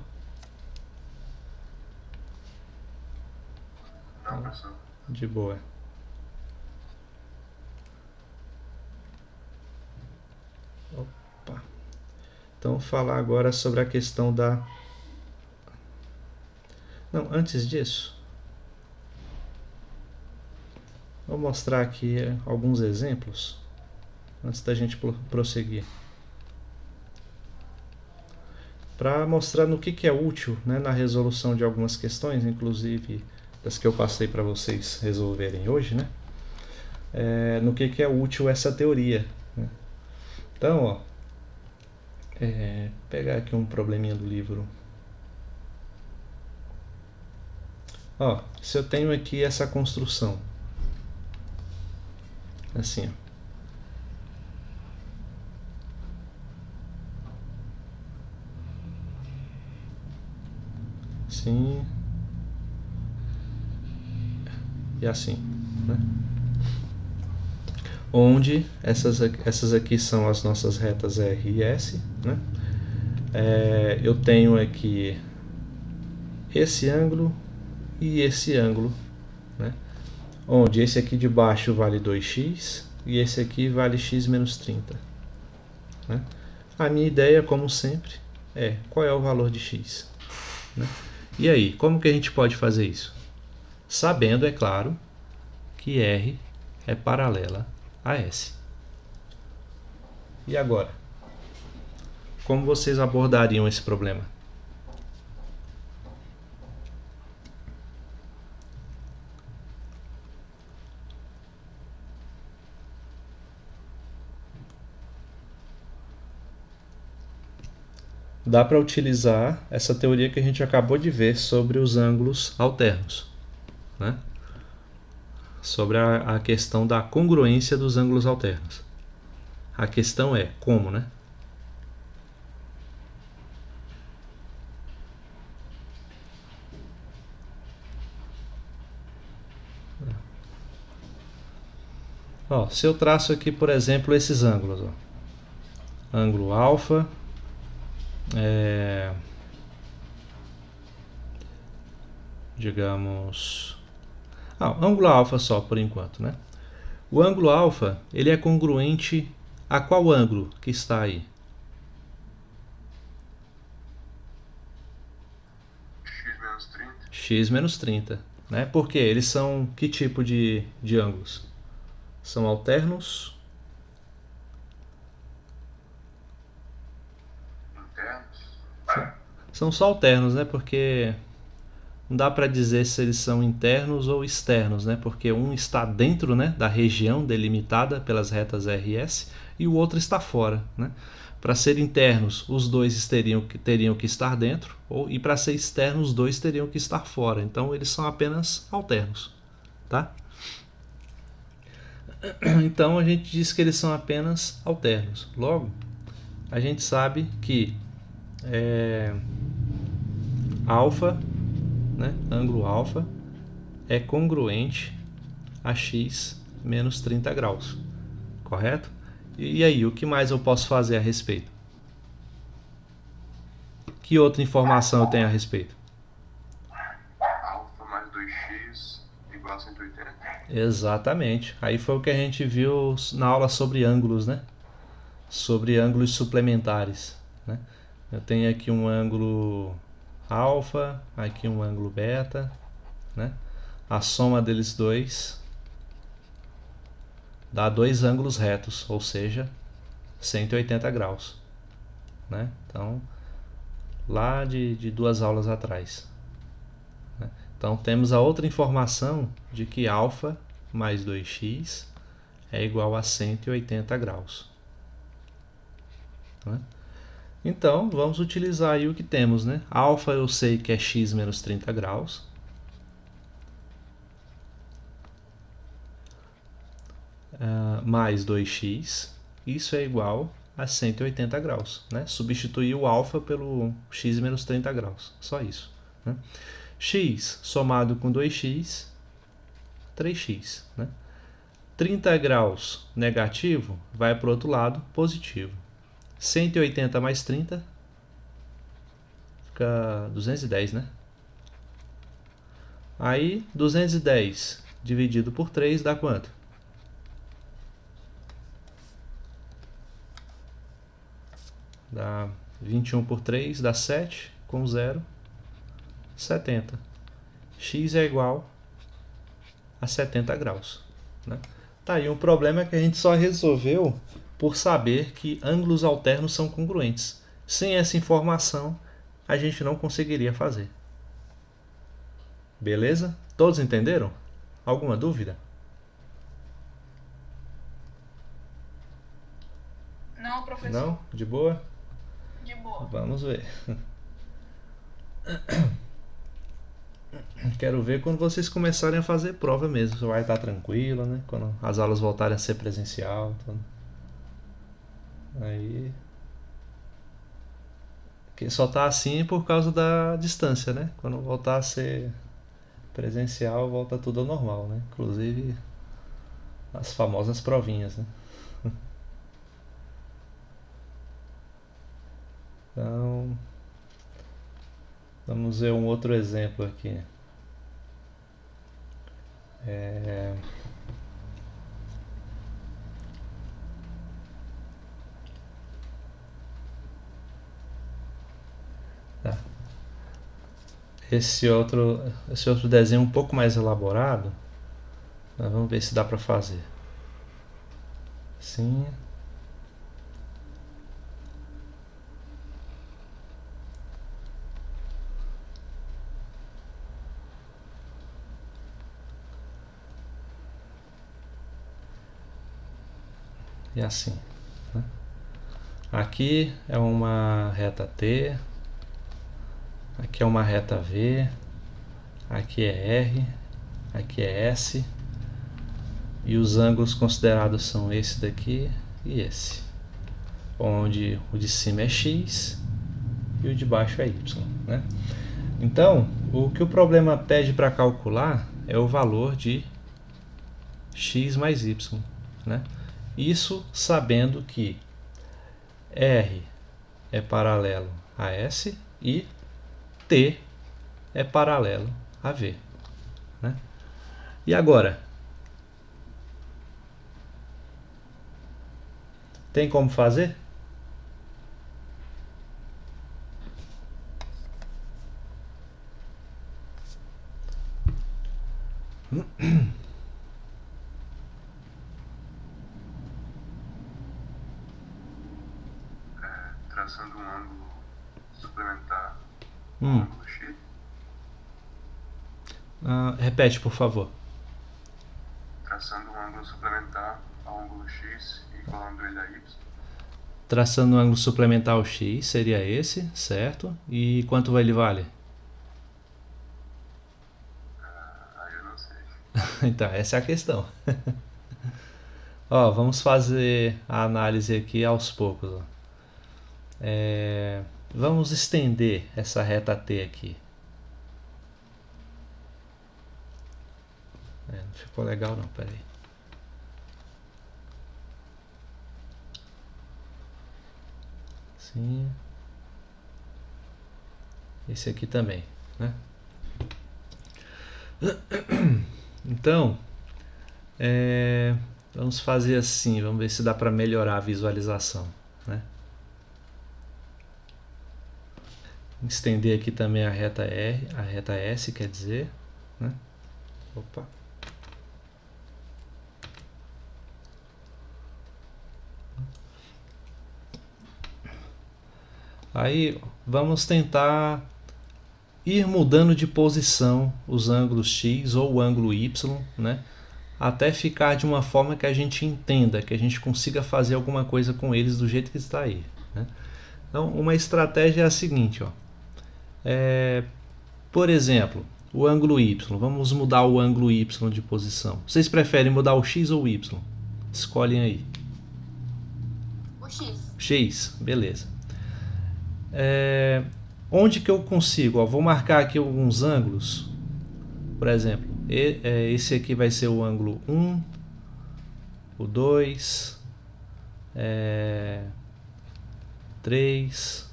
Não, professor. De boa. Opa. Então, falar agora sobre a questão da... Não, antes disso, vou mostrar aqui alguns exemplos, antes da gente prosseguir. Para mostrar no que é útil, né, na resolução de algumas questões, inclusive das que eu passei para vocês resolverem hoje, né? No que é útil essa teoria, né? Então, ó, pegar aqui um probleminha do livro. Ó, se eu tenho aqui essa construção, assim, ó. Assim e assim, né? Onde essas aqui são as nossas retas R e S, né? Eu tenho aqui esse ângulo e esse ângulo, né? Onde esse aqui de baixo vale 2x e esse aqui vale x menos 30. Né? A minha ideia, como sempre, é qual é o valor de x. Né? E aí, como que a gente pode fazer isso? Sabendo, é claro, que R é paralela a S. E agora? Como vocês abordariam esse problema? Dá para utilizar essa teoria que a gente acabou de ver sobre os ângulos alternos, né? Sobre a questão da congruência dos ângulos alternos. A questão é como, né? Ó, se eu traço aqui, por exemplo, esses ângulos, ó. Ângulo alfa, digamos, ângulo alfa só por enquanto, né? O ângulo alfa, ele é congruente a qual ângulo que está aí? X menos 30. X menos 30, né? Porque eles são que tipo de ângulos? São alternos? Internos. São só alternos, né? Porque não dá para dizer se eles são internos ou externos, né? Porque um está dentro, né, da região delimitada pelas retas R e S e o outro está fora, né? Para ser internos, os dois teriam que estar dentro, e para ser externos, os dois teriam que estar fora. Então, eles são apenas alternos, tá? Então, a gente diz que eles são apenas alternos. Logo, a gente sabe que alfa, né, ângulo alfa, é congruente a x menos 30 graus, correto? E aí, o que mais eu posso fazer a respeito? Que outra informação eu tenho a respeito? Alfa mais 2x igual a 180. Exatamente. Aí foi o que a gente viu na aula sobre ângulos, né? Sobre ângulos suplementares, né? Eu tenho aqui um ângulo alfa, aqui um ângulo beta, né? A soma deles dois dá dois ângulos retos, ou seja, 180 graus, né? Então, lá de 2 aulas atrás, né? Então, temos a outra informação de que alfa mais 2x é igual a 180 graus, né? Então, vamos utilizar aí o que temos, né? Alfa eu sei que é x menos 30 graus. mais 2x, isso é igual a 180 graus. Né? Substituir o alfa pelo x menos 30 graus, só isso. Né? X somado com 2x, 3x. Né? 30 graus negativo vai para o outro lado, positivo. 180 mais 30 fica 210, né? Aí 210 dividido por 3 dá quanto? Dá 21 por 3, dá 7, com 0, 70. X é igual a 70 graus. Né? Tá aí, um problema que a gente só resolveu por saber que ângulos alternos são congruentes. Sem essa informação, a gente não conseguiria fazer. Beleza? Todos entenderam? Alguma dúvida? Não, professor. Não? De boa? De boa. Vamos ver. Quero ver quando vocês começarem a fazer prova mesmo. Vai estar tranquilo, né? Quando as aulas voltarem a ser presencial. Tudo. Aí... que só tá assim por causa da distância, né? Quando voltar a ser presencial, volta tudo ao normal, né? Inclusive as famosas provinhas, né? Então, vamos ver um outro exemplo aqui. Tá. Esse outro desenho um pouco mais elaborado, nós vamos ver se dá para fazer. Sim. E assim. Né? Aqui é uma reta T, aqui é uma reta V, aqui é R, aqui é S, e os ângulos considerados são esse daqui e esse, onde o de cima é X e o de baixo é Y. Né? Então, o que o problema pede para calcular é o valor de X mais Y. Né? Isso sabendo que R é paralelo a S e T é paralelo a V. Né? E agora? Tem como fazer? Traçando um ângulo suplementar ao ângulo X. Repete, por favor. Traçando um ângulo suplementar ao ângulo X e igualando ele a Y. Traçando um ângulo suplementar ao X, seria esse, certo? E quanto ele vale? Aí eu não sei. Então, essa é a questão. Ó, vamos fazer a análise aqui aos poucos. Ó. Vamos estender essa reta T aqui. Não ficou legal não, peraí. Sim. Esse aqui também, né? Então, vamos fazer assim, vamos ver se dá para melhorar a visualização, né? Estender aqui também a reta R, a reta S, quer dizer, né? Opa. Aí vamos tentar ir mudando de posição os ângulos X ou o ângulo Y, né? Até ficar de uma forma que a gente entenda, que a gente consiga fazer alguma coisa com eles do jeito que está aí. Né? Então, uma estratégia é a seguinte, ó. Por exemplo, o ângulo Y. Vamos mudar o ângulo Y de posição. Vocês preferem mudar o X ou o Y? Escolhem aí. O X. X, beleza. Onde que eu consigo? Ó, vou marcar aqui alguns ângulos. Por exemplo, esse aqui vai ser o ângulo 1, o 2, 3,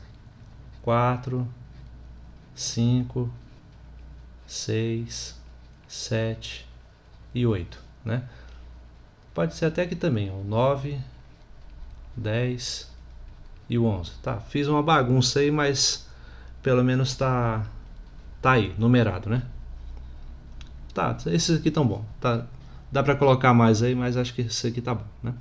4, 5, 6, 7 e 8, né? Pode ser até aqui também, o 9, 10 e o 11. Tá, fiz uma bagunça aí, mas pelo menos tá aí, numerado, né? Tá, esses aqui estão bom. Tá, dá para colocar mais aí, mas acho que esse aqui tá bom, né?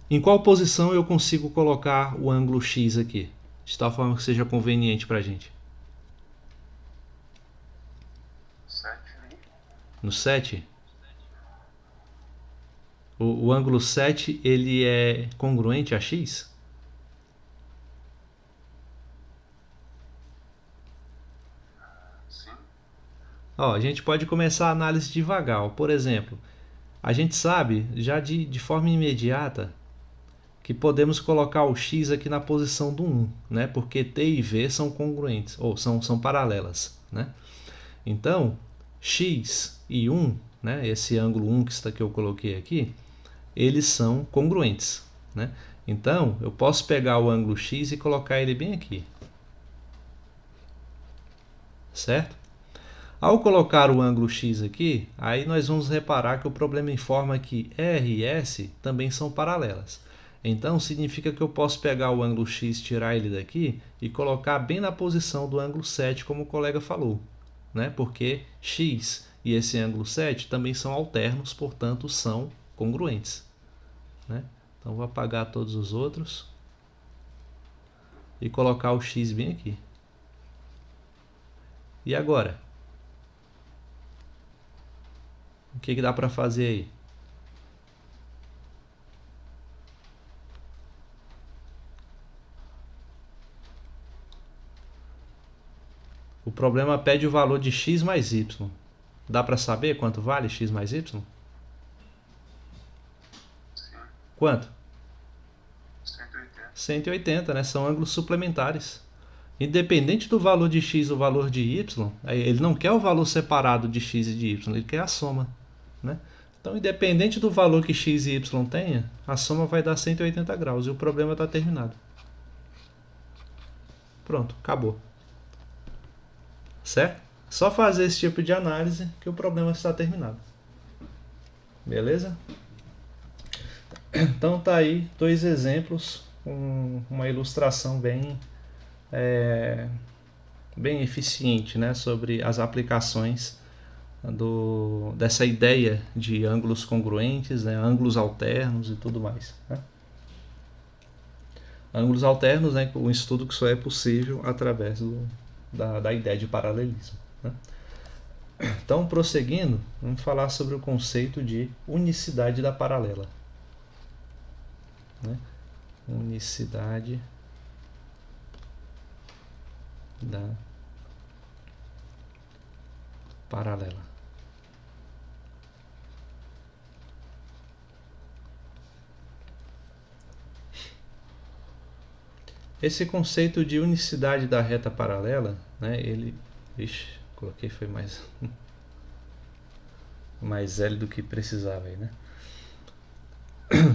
Em qual posição eu consigo colocar o ângulo X aqui? De tal forma que seja conveniente pra gente. 7. No 7? O ângulo 7, ele é congruente a X? Sim. Ó, a gente pode começar a análise devagar. Ó. Por exemplo, a gente sabe já de forma imediata que podemos colocar o X aqui na posição do 1, né? Porque T e V são congruentes, ou são paralelas, né? Então, X e 1, né? Esse ângulo 1 que eu coloquei aqui, eles são congruentes, né? Então, eu posso pegar o ângulo X e colocar ele bem aqui, certo? Ao colocar o ângulo X aqui, aí nós vamos reparar que o problema informa que R e S também são paralelas. Então, significa que eu posso pegar o ângulo X, tirar ele daqui e colocar bem na posição do ângulo 7, como o colega falou, né? Porque X e esse ângulo 7 também são alternos, portanto, são congruentes, né? Então, vou apagar todos os outros e colocar o X bem aqui. E agora? O que dá para fazer aí? O problema pede o valor de x mais y. Dá para saber quanto vale x mais y? Sim. Quanto? 180. 180, né? São ângulos suplementares. Independente do valor de x ou valor de y, ele não quer o valor separado de x e de y, ele quer a soma, né? Então, independente do valor que x e y tenha, a soma vai dar 180 graus e o problema está terminado. Pronto, acabou. Certo? Só fazer esse tipo de análise que o problema está terminado. Beleza? Então tá aí 2 exemplos, uma ilustração bem eficiente, né, sobre as aplicações dessa ideia de ângulos congruentes, né, ângulos alternos e tudo mais, né? Ângulos alternos, né, um estudo que só é possível através da ideia de paralelismo, né? Então, prosseguindo, vamos falar sobre o conceito de unicidade da paralela, né? Unicidade da paralela. Esse conceito de unicidade da reta paralela, né, ele... Ixi, coloquei foi mais L do que precisava aí, né?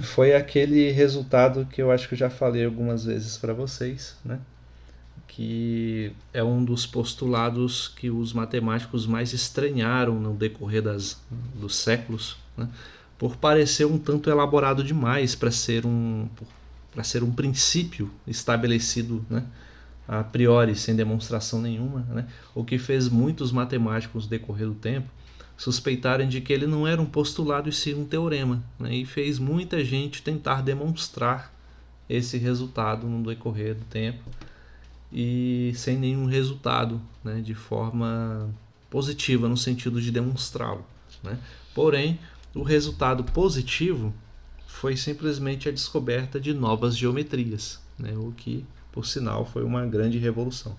Foi aquele resultado que eu acho que eu já falei algumas vezes para vocês, né? Que é um dos postulados que os matemáticos mais estranharam no decorrer dos séculos, né? Por parecer um tanto elaborado demais para ser um princípio estabelecido, né, a priori, sem demonstração nenhuma, né? O que fez muitos matemáticos no decorrer do tempo suspeitarem de que ele não era um postulado e sim um teorema, né? E fez muita gente tentar demonstrar esse resultado no decorrer do tempo e sem nenhum resultado, né, de forma positiva no sentido de demonstrá-lo, né? Porém, o resultado positivo foi simplesmente a descoberta de novas geometrias, né? O que, por sinal, foi uma grande revolução,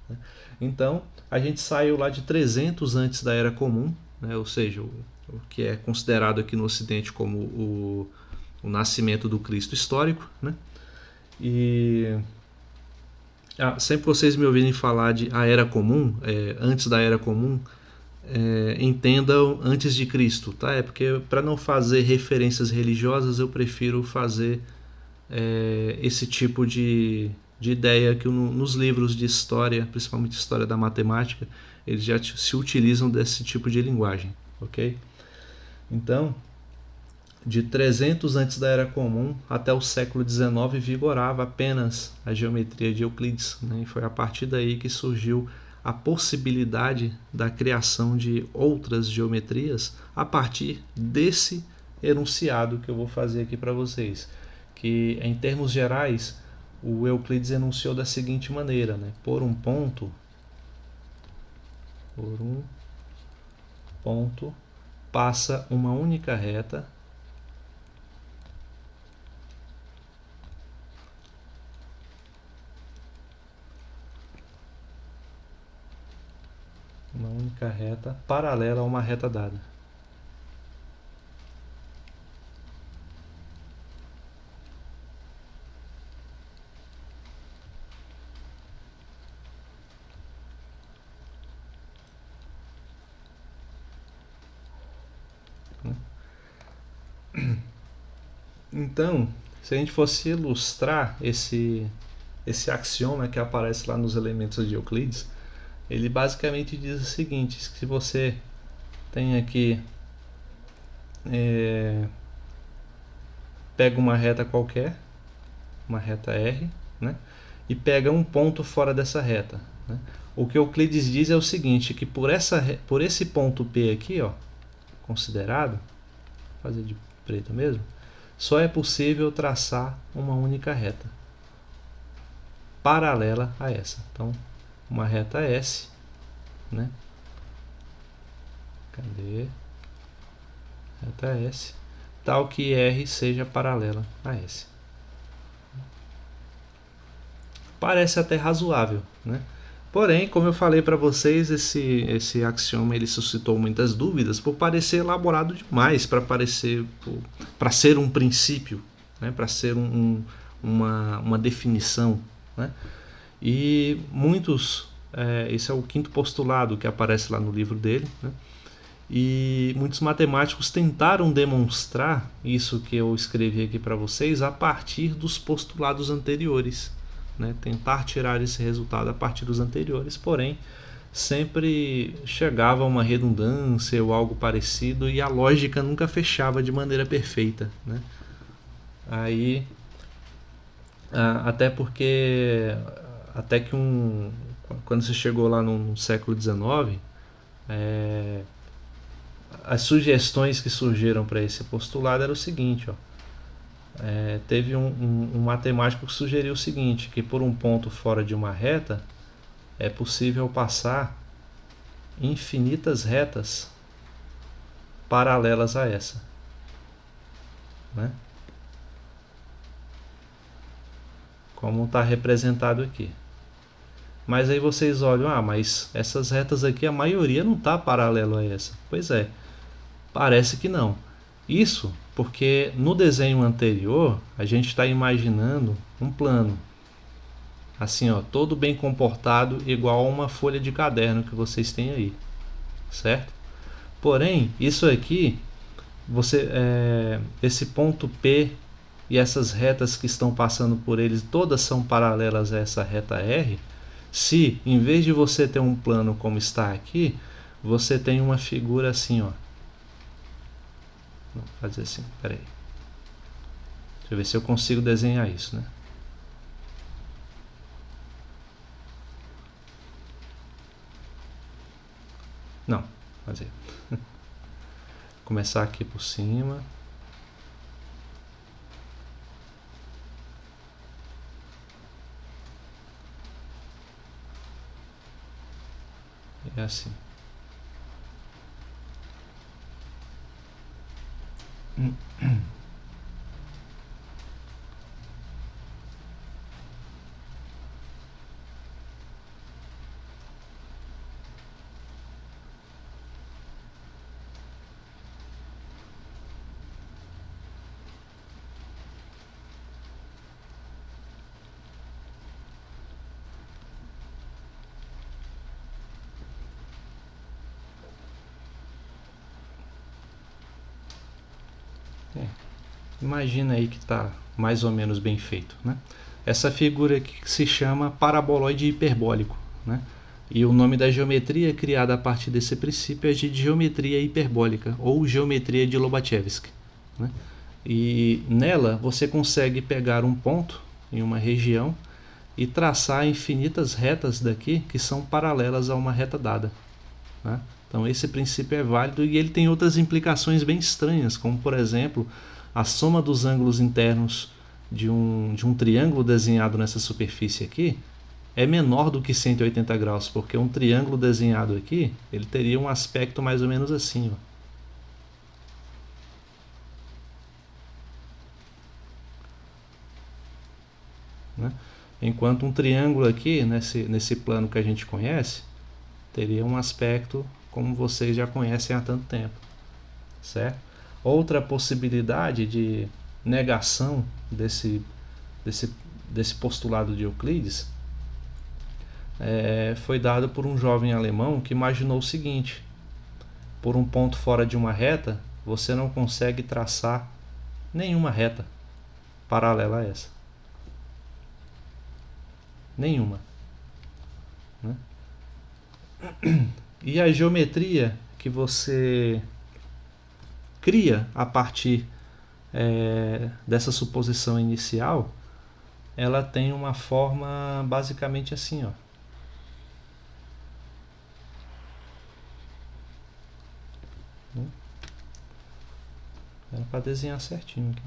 né? Então, a gente saiu lá de 300 antes da Era Comum, né? Ou seja, o que é considerado aqui no Ocidente como o nascimento do Cristo histórico, né? E sempre que vocês me ouvirem falar de a Era Comum, antes da Era Comum, entendam antes de Cristo, tá? É porque para não fazer referências religiosas eu prefiro fazer esse tipo de ideia que nos livros de história, principalmente história da matemática, eles já se utilizam desse tipo de linguagem, ok? Então, de 300 antes da Era Comum até o século XIX vigorava apenas a geometria de Euclides, né? E foi a partir daí que surgiu a possibilidade da criação de outras geometrias a partir desse enunciado que eu vou fazer aqui para vocês, que em termos gerais o Euclides enunciou da seguinte maneira, né? Por um ponto passa uma única reta paralela a uma reta dada. Então, se a gente fosse ilustrar esse axioma que aparece lá nos elementos de Euclides, ele basicamente diz o seguinte: se você tem aqui pega uma reta qualquer, uma reta R, né, e pega um ponto fora dessa reta, né, o que Euclides diz é o seguinte, que por esse ponto P aqui, ó, considerado, vou fazer de preto mesmo, só é possível traçar uma única reta paralela a essa. Então, uma reta S, né? Cadê? Reta S, tal que R seja paralela a S. Parece até razoável, né? Porém, como eu falei para vocês, esse axioma ele suscitou muitas dúvidas por parecer elaborado demais para ser um princípio, né? Para ser uma definição, né? E muitos, esse é o quinto postulado que aparece lá no livro dele, né? E muitos matemáticos tentaram demonstrar isso que eu escrevi aqui para vocês a partir dos postulados anteriores, né? Tentar tirar esse resultado a partir dos anteriores, porém sempre chegava a uma redundância ou algo parecido e a lógica nunca fechava de maneira perfeita, né? Aí, até que quando se chegou lá no século XIX, as sugestões que surgiram para esse postulado era o seguinte, ó. Teve um matemático que sugeriu o seguinte, que por um ponto fora de uma reta é possível passar infinitas retas paralelas a essa, né? Como está representado aqui. Mas aí vocês olham, mas essas retas aqui, a maioria não está paralelo a essa. Pois é, parece que não. Isso porque no desenho anterior a gente está imaginando um plano assim, ó, todo bem comportado, igual a uma folha de caderno que vocês têm aí, certo? Porém, isso aqui, esse ponto P e essas retas que estão passando por eles, todas são paralelas a essa reta R. Se em vez de você ter um plano como está aqui, você tem uma figura assim, ó. Vou fazer assim, peraí. Deixa eu ver se eu consigo desenhar isso, né? Não, fazer. Começar aqui por cima. É assim. Imagina aí que está mais ou menos bem feito, né? Essa figura aqui que se chama paraboloide hiperbólico, né? E o nome da geometria criada a partir desse princípio é de geometria hiperbólica ou geometria de Lobachevsky, né? E nela você consegue pegar um ponto em uma região e traçar infinitas retas daqui que são paralelas a uma reta dada, né? Então esse princípio é válido e ele tem outras implicações bem estranhas, como por exemplo a soma dos ângulos internos de um triângulo desenhado nessa superfície aqui é menor do que 180 graus, porque um triângulo desenhado aqui ele teria um aspecto mais ou menos assim, ó. Né? Enquanto um triângulo aqui, nesse plano que a gente conhece, teria um aspecto como vocês já conhecem há tanto tempo, certo? Outra possibilidade de negação desse postulado de Euclides foi dada por um jovem alemão que imaginou o seguinte: por um ponto fora de uma reta, você não consegue traçar nenhuma reta paralela a essa. Nenhuma, né? E a geometria que você cria a partir dessa suposição inicial, ela tem uma forma basicamente assim, ó. Era para desenhar certinho aqui.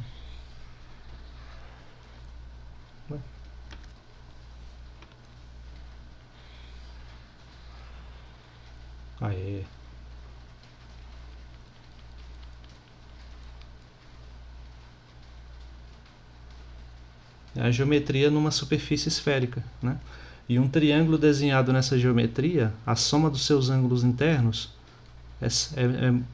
Aê. A geometria numa superfície esférica, né? E um triângulo desenhado nessa geometria, a soma dos seus ângulos internos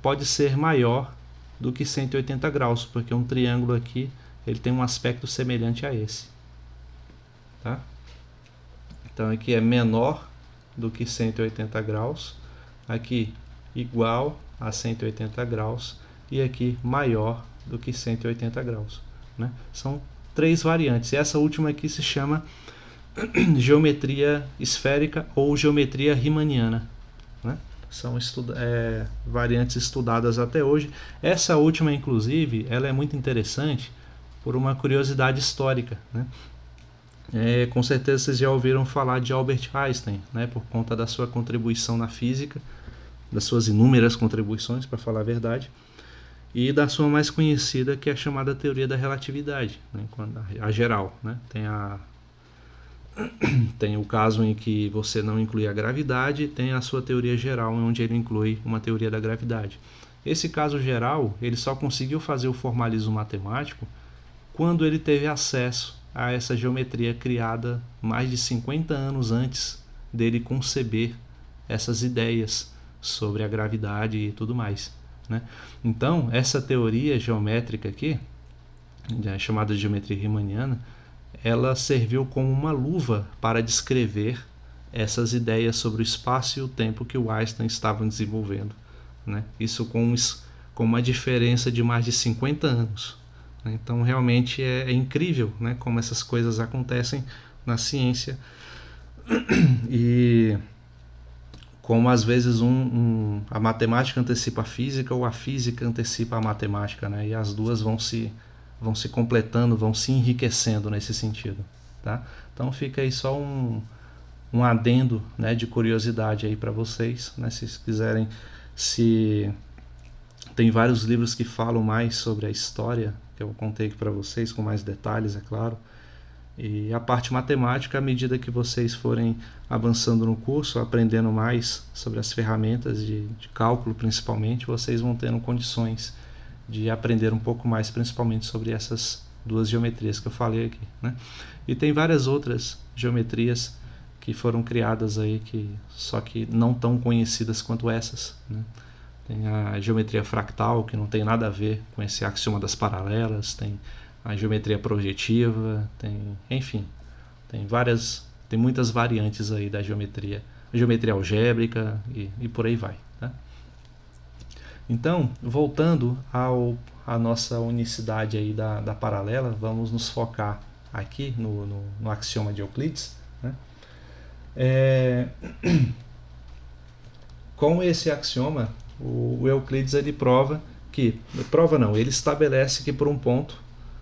pode ser maior do que 180 graus, porque um triângulo aqui ele tem um aspecto semelhante a esse, tá? Então aqui é menor do que 180 graus, aqui igual a 180 graus e aqui maior do que 180 graus, né? São três variantes. Essa última aqui se chama geometria esférica ou geometria riemanniana, né? São variantes estudadas até hoje. Essa última, inclusive, ela é muito interessante por uma curiosidade histórica, né? Com certeza vocês já ouviram falar de Albert Einstein, né? Por conta da sua contribuição na física, das suas inúmeras contribuições, para falar a verdade, e da sua mais conhecida, que é a chamada teoria da relatividade, né? A geral, né? Tem o caso em que você não inclui a gravidade, tem a sua teoria geral, onde ele inclui uma teoria da gravidade. Esse caso geral, ele só conseguiu fazer o formalismo matemático quando ele teve acesso a essa geometria criada mais de 50 anos antes dele conceber essas ideias sobre a gravidade e tudo mais, né? Então, essa teoria geométrica aqui, chamada de geometria riemanniana, ela serviu como uma luva para descrever essas ideias sobre o espaço e o tempo que o Einstein estava desenvolvendo, né? Isso com uma diferença de mais de 50 anos. Então realmente é incrível, né, como essas coisas acontecem na ciência e como às vezes a matemática antecipa a física ou a física antecipa a matemática, né? E as duas vão se completando, vão se enriquecendo nesse sentido, tá? Então fica aí só um adendo, né, de curiosidade aí para vocês, né? Se quiserem, tem vários livros que falam mais sobre a história, que eu contei aqui para vocês com mais detalhes, é claro. E a parte matemática, à medida que vocês forem avançando no curso, aprendendo mais sobre as ferramentas de cálculo principalmente, vocês vão tendo condições de aprender um pouco mais, principalmente sobre essas duas geometrias que eu falei aqui, né? E tem várias outras geometrias que foram criadas aí, só que não tão conhecidas quanto essas, né? Tem a geometria fractal, que não tem nada a ver com esse axioma das paralelas, tem a geometria projetiva, enfim, tem muitas variantes aí da geometria algébrica e por aí vai, tá? Então, voltando à nossa unicidade aí da paralela, vamos nos focar aqui no axioma de Euclides, né? Com esse axioma, o Euclides ele ele estabelece que por um ponto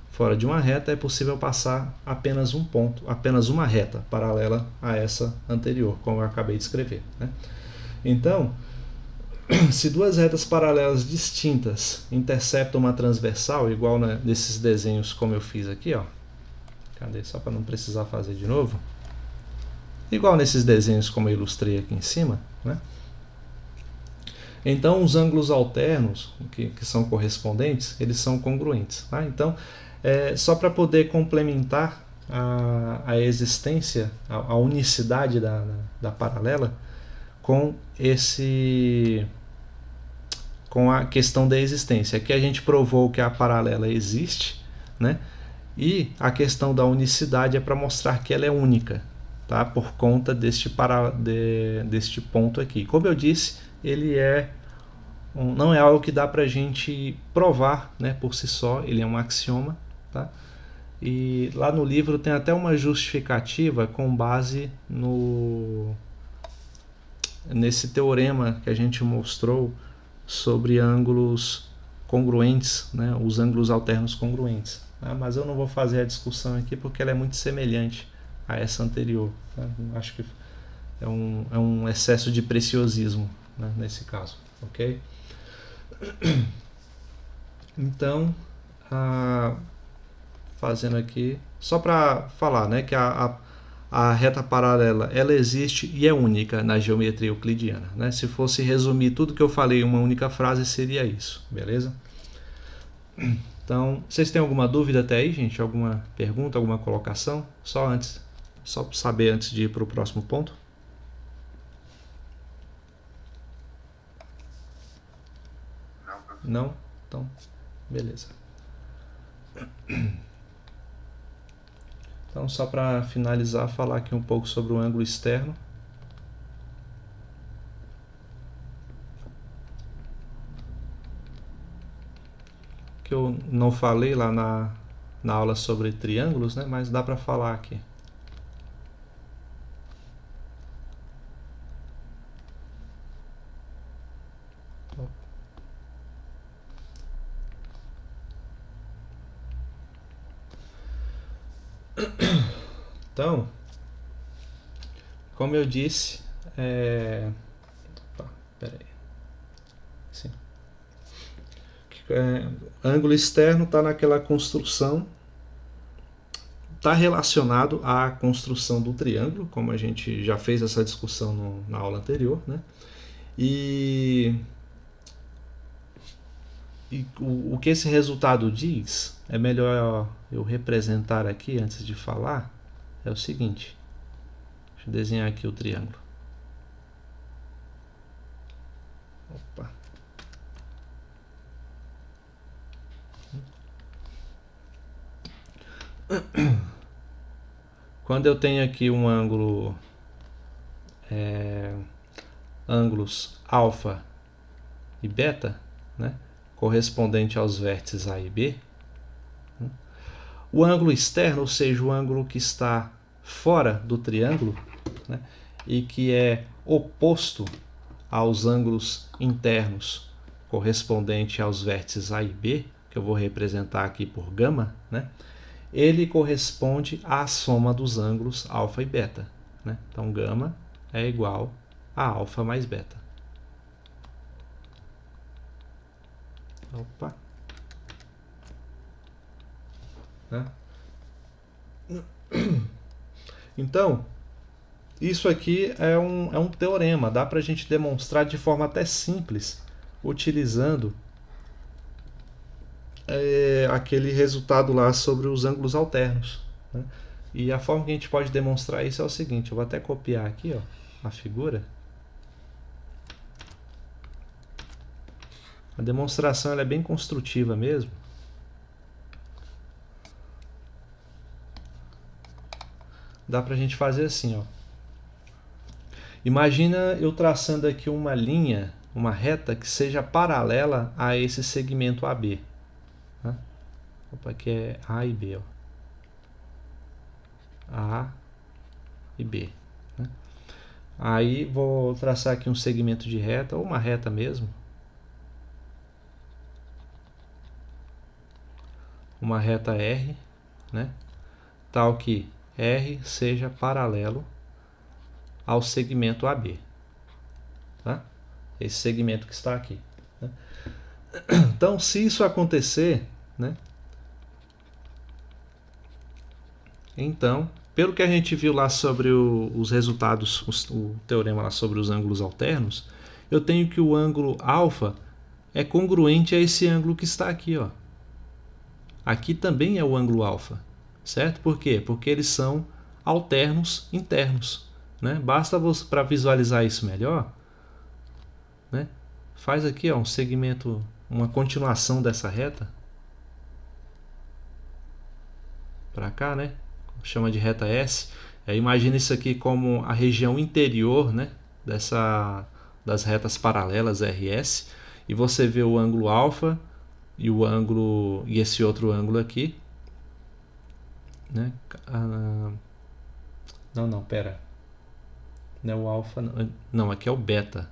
fora de uma reta é possível passar apenas um ponto, apenas uma reta paralela a essa anterior, como eu acabei de escrever, né? Então, se duas retas paralelas distintas interceptam uma transversal, igual nesses desenhos como eu fiz aqui, ó. Cadê? Só para não precisar fazer de novo. Igual nesses desenhos como eu ilustrei aqui em cima, né? Então, os ângulos alternos, que são correspondentes, eles são congruentes, tá? Então, só para poder complementar a existência, a unicidade da paralela com a questão da existência. Aqui a gente provou que a paralela existe, né? E a questão da unicidade é para mostrar que ela é única, tá? Por conta deste ponto aqui. Como eu disse, ele não é algo que dá para a gente provar, né, por si só, ele é um axioma, tá? E lá no livro tem até uma justificativa com base nesse teorema que a gente mostrou sobre ângulos congruentes, né, os ângulos alternos congruentes. Tá? Mas eu não vou fazer a discussão aqui porque ela é muito semelhante a essa anterior. Tá? Acho que é um excesso de preciosismo, né, nesse caso. Ok? Então, fazendo aqui, só para falar, né, que a reta paralela ela existe e é única na geometria euclidiana, né? Se fosse resumir tudo que eu falei em uma única frase, seria isso, beleza? Então, vocês têm alguma dúvida até aí, gente? Alguma pergunta, alguma colocação? Só para saber antes de ir para o próximo ponto. Não? Então, beleza. Então, só para finalizar, falar aqui um pouco sobre o ângulo externo. Que eu não falei lá na aula sobre triângulos, né? Mas dá para falar aqui. Então, como eu disse, peraí. Sim. Ângulo externo está naquela construção, está relacionado à construção do triângulo, como a gente já fez essa discussão na aula anterior, né? E o que esse resultado diz, é melhor eu representar aqui antes de falar, é o seguinte. Deixa eu desenhar aqui o triângulo. Opa. Quando eu tenho aqui um ângulos alfa e beta, né, correspondente aos vértices A e B, né, o ângulo externo, ou seja, o ângulo que está fora do triângulo, né, e que é oposto aos ângulos internos correspondente aos vértices A e B, que eu vou representar aqui por gama, né, ele corresponde à soma dos ângulos alfa e beta, né? Então, gama é igual a alfa mais beta. Opa. Né? Então, isso aqui é um teorema, dá para a gente demonstrar de forma até simples, utilizando aquele resultado lá sobre os ângulos alternos, né? E a forma que a gente pode demonstrar isso é o seguinte, eu vou até copiar aqui, ó, a figura. A demonstração ela é bem construtiva mesmo. Dá pra gente fazer assim, ó. Imagina eu traçando aqui uma linha uma reta que seja paralela a esse segmento AB. Tá? Opa, aqui é A e B. Ó. A e B. Né? Aí vou traçar aqui um segmento de reta, ou uma reta mesmo. Uma reta R, né? Tal que R seja paralelo ao segmento AB. Tá? Esse segmento que está aqui. Né? Então, se isso acontecer, né? Então, pelo que a gente viu lá sobre os resultados, o teorema lá sobre os ângulos alternos, eu tenho que o ângulo alfa é congruente a esse ângulo que está aqui, ó. Aqui também é o ângulo alfa, certo? Por quê? Porque eles são alternos internos, né? Basta você, para visualizar isso melhor, né? Faz aqui, ó, um segmento, uma continuação dessa reta para cá, né? Chama de reta S. Imagina isso aqui como a região interior, né? Das retas paralelas RS, e você vê o ângulo alfa e o ângulo e esse outro ângulo aqui, né? Não, pera. Não é o alfa, não, aqui é o beta,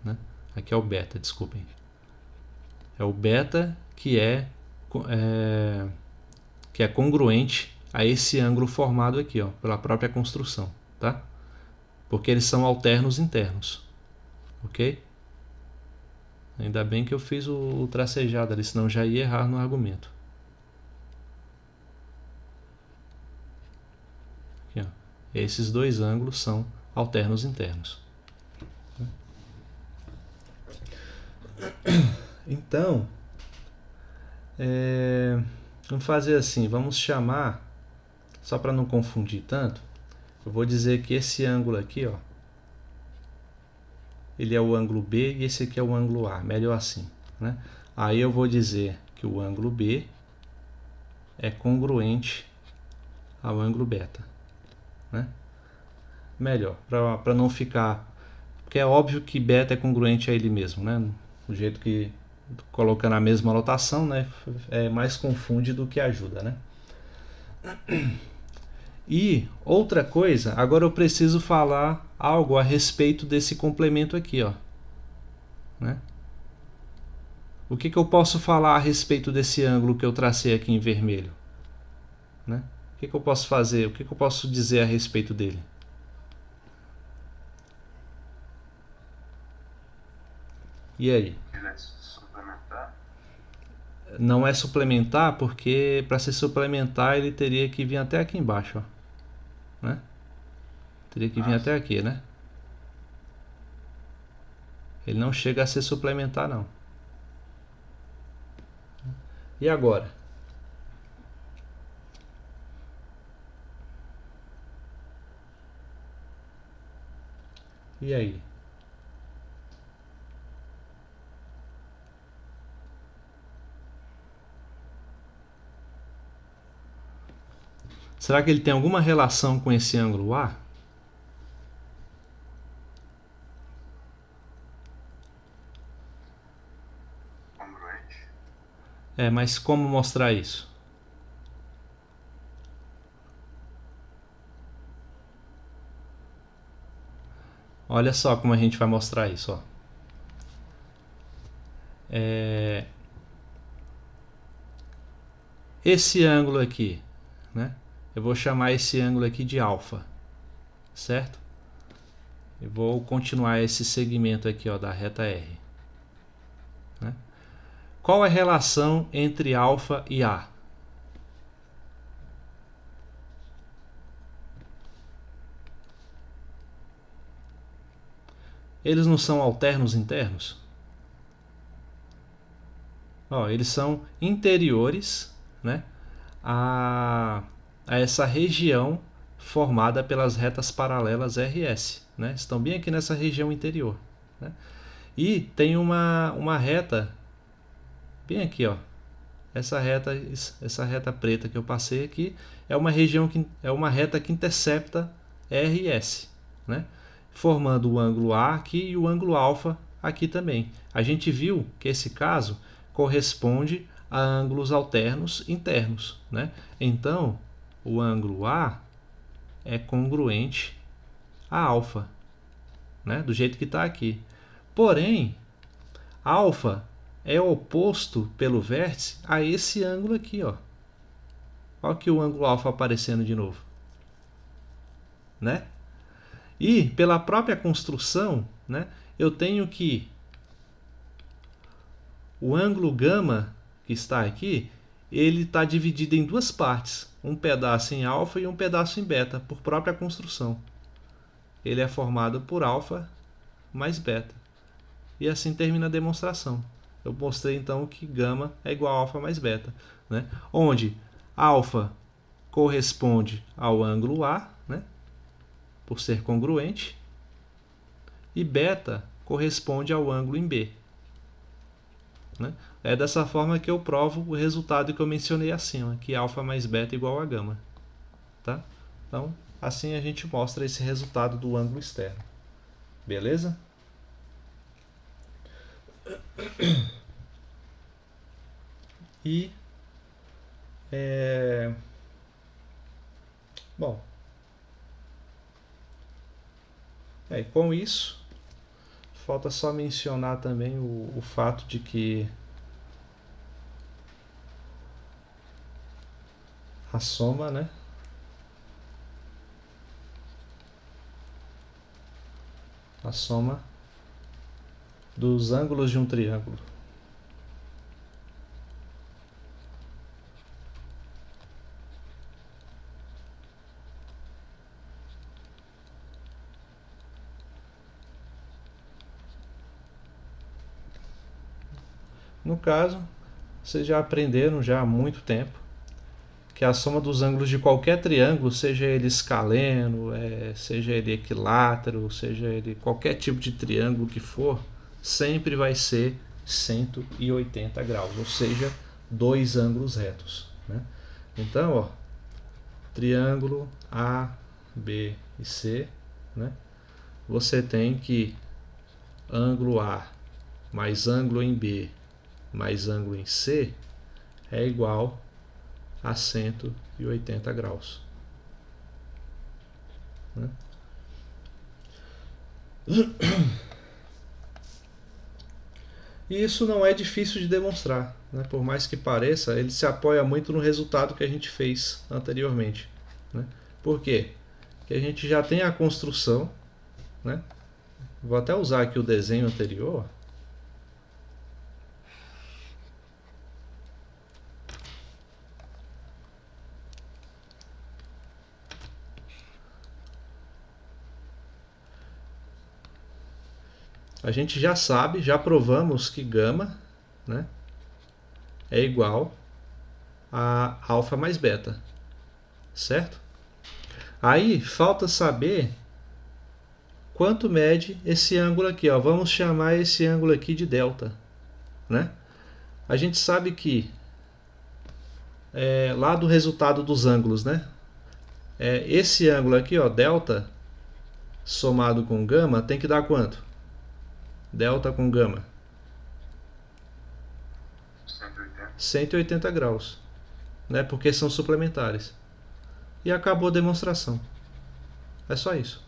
né? Aqui é o beta, desculpem. É o beta que é congruente a esse ângulo formado aqui, ó, pela própria construção, tá? Porque eles são alternos internos, ok? Ainda bem que eu fiz o tracejado ali, senão já ia errar no argumento. Aqui, ó. Esses dois ângulos são alternos internos. Então, vamos fazer assim, vamos chamar, só para não confundir tanto, eu vou dizer que esse ângulo aqui, ó, ele é o ângulo B e esse aqui é o ângulo A, melhor assim, né? Aí eu vou dizer que o ângulo B é congruente ao ângulo beta, né? Melhor, para não ficar, porque é óbvio que beta é congruente a ele mesmo, né? Do jeito que colocando a mesma notação, né, mais confunde do que ajuda, né? E outra coisa, agora eu preciso falar algo a respeito desse complemento aqui, ó, né? O que eu posso falar a respeito desse ângulo que eu tracei aqui em vermelho, né? O que eu posso fazer? O que eu posso dizer a respeito dele? E aí? Não é suplementar, porque para ser suplementar ele teria que vir até aqui embaixo, ó, né? Teria que vir até aqui, né? Ele não chega a ser suplementar, não. E agora? E aí? Será que ele tem alguma relação com esse ângulo A? Congruente. Mas como mostrar isso? Olha só como a gente vai mostrar isso, ó. Esse ângulo aqui, né? Eu vou chamar esse ângulo aqui de alfa, certo? Eu vou continuar esse segmento aqui, ó, da reta R, né? Qual é a relação entre alfa e A? Eles não são alternos internos? Ó, eles são interiores, né, a essa região formada pelas retas paralelas RS, né? Estão bem aqui nessa região interior, né? E tem uma reta bem aqui, ó. Essa reta preta que eu passei aqui é uma região que é uma reta que intercepta RS, né? Formando o ângulo A aqui e o ângulo alfa aqui também. A gente viu que esse caso corresponde a ângulos alternos internos, né? Então, o ângulo A é congruente a alfa, né? Do jeito que está aqui. Porém, alfa é oposto pelo vértice a esse ângulo aqui, ó. Olha aqui o ângulo alfa aparecendo de novo, né? E pela própria construção, né, eu tenho que o ângulo gama que está aqui, ele está dividido em duas partes, um pedaço em alfa e um pedaço em beta, por própria construção. Ele é formado por alfa mais beta. E assim termina a demonstração. Eu mostrei então que gama é igual a alfa mais beta, né? Onde alfa corresponde ao ângulo A, né, por ser congruente, e beta corresponde ao ângulo em B, né? É dessa forma que eu provo o resultado que eu mencionei acima, que alfa mais beta é igual a gama. Tá? Então, assim a gente mostra esse resultado do ângulo externo. Beleza? E bom, com isso falta só mencionar também o fato de que a soma, né, a soma dos ângulos de um triângulo no caso, vocês já aprenderam já há muito tempo que a soma dos ângulos de qualquer triângulo, seja ele escaleno, seja ele equilátero, seja ele qualquer tipo de triângulo que for, sempre vai ser 180 graus, ou seja, dois ângulos retos, né? Então, ó, triângulo A, B e C, né? Você tem que ângulo A mais ângulo em B mais ângulo em C é igual a 180 graus, né? E isso não é difícil de demonstrar, né? Por mais que pareça, ele se apoia muito no resultado que a gente fez anteriormente, né? Por quê? Porque a gente já tem a construção, né? Vou até usar aqui o desenho anterior. A gente já sabe, já provamos que gama, né, é igual a alfa mais beta, certo? Aí falta saber quanto mede esse ângulo aqui, ó. Vamos chamar esse ângulo aqui de delta, né? A gente sabe que lá do resultado dos ângulos, né, esse ângulo aqui, ó, delta somado com gama tem que dar quanto? Delta com gama 180 graus, né? Porque são suplementares. E acabou a demonstração. É só isso,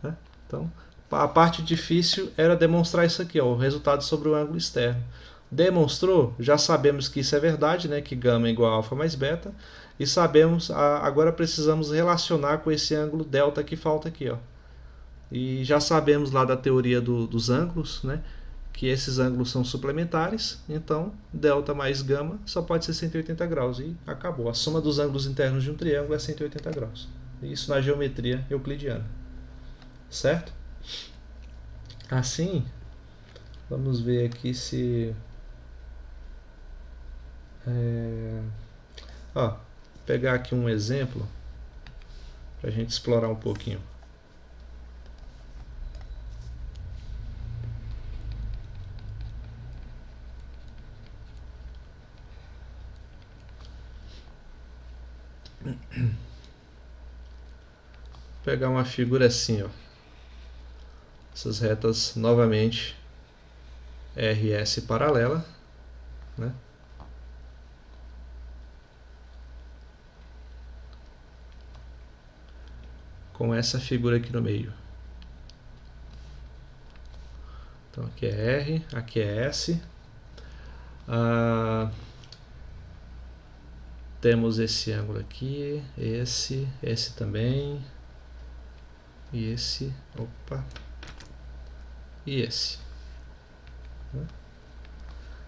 né? Então, a parte difícil era demonstrar isso aqui, ó, o resultado sobre o ângulo externo. Demonstrou, já sabemos que isso é verdade, né? Que gama é igual a alfa mais beta. E sabemos, agora precisamos relacionar com esse ângulo delta que falta aqui, ó. E já sabemos lá da teoria dos ângulos, né, que esses ângulos são suplementares, então delta mais gama só pode ser 180 graus e acabou. A soma dos ângulos internos de um triângulo é 180 graus. Isso na geometria euclidiana. Certo? Assim, vamos ver aqui se... pegar aqui um exemplo para a gente explorar um pouquinho. Pegar uma figura assim, ó. essas retas novamente RS paralela, né? Com essa figura aqui no meio. Então aqui é R, aqui é S. Temos esse ângulo aqui, esse também, e esse, e esse.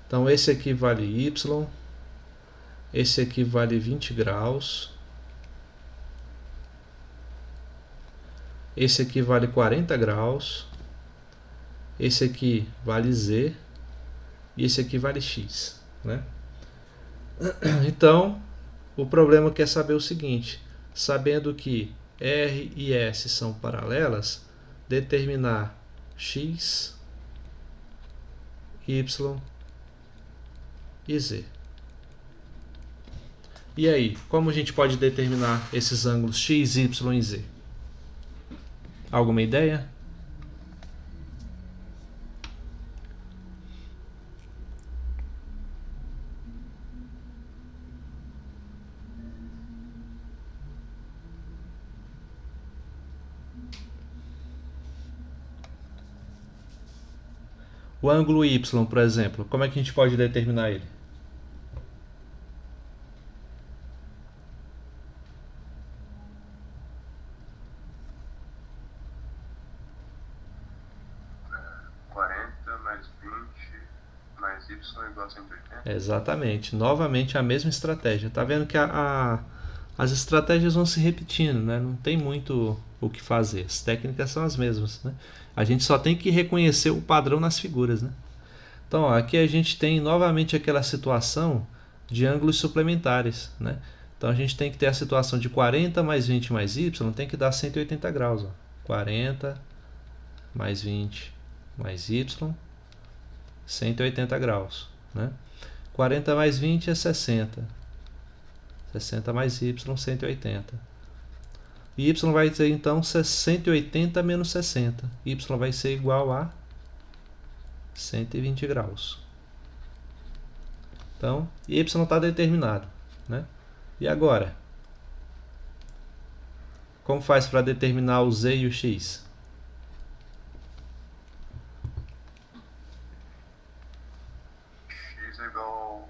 Então esse aqui vale Y, esse aqui vale 20 graus, esse aqui vale 40 graus, esse aqui vale Z e esse aqui vale X, né? Então, o problema quer saber o seguinte: sabendo que R e S são paralelas, determinar X, Y e Z. E aí, como a gente pode determinar esses ângulos X, Y e Z? Alguma ideia? O ângulo Y, por exemplo, como é que a gente pode determinar ele? Mais Y igual a 180? Exatamente, novamente a mesma estratégia. Tá vendo que as estratégias vão se repetindo, né? Não tem muito o que fazer, as técnicas são as mesmas, né? A gente só tem que reconhecer o padrão nas figuras, né? Então, ó, aqui a gente tem novamente aquela situação de ângulos suplementares, né? Então a gente tem que ter a situação de 40 mais 20 mais Y, tem que dar 180 graus, ó. 40 mais 20 mais Y, 180 graus, né? 40 mais 20 é 60. 60 mais Y, 180. Y vai ser então 180 menos 60. Y vai ser igual a 120 graus. Então, Y está determinado, né? E agora? Como faz para determinar o Z e o X? X é igual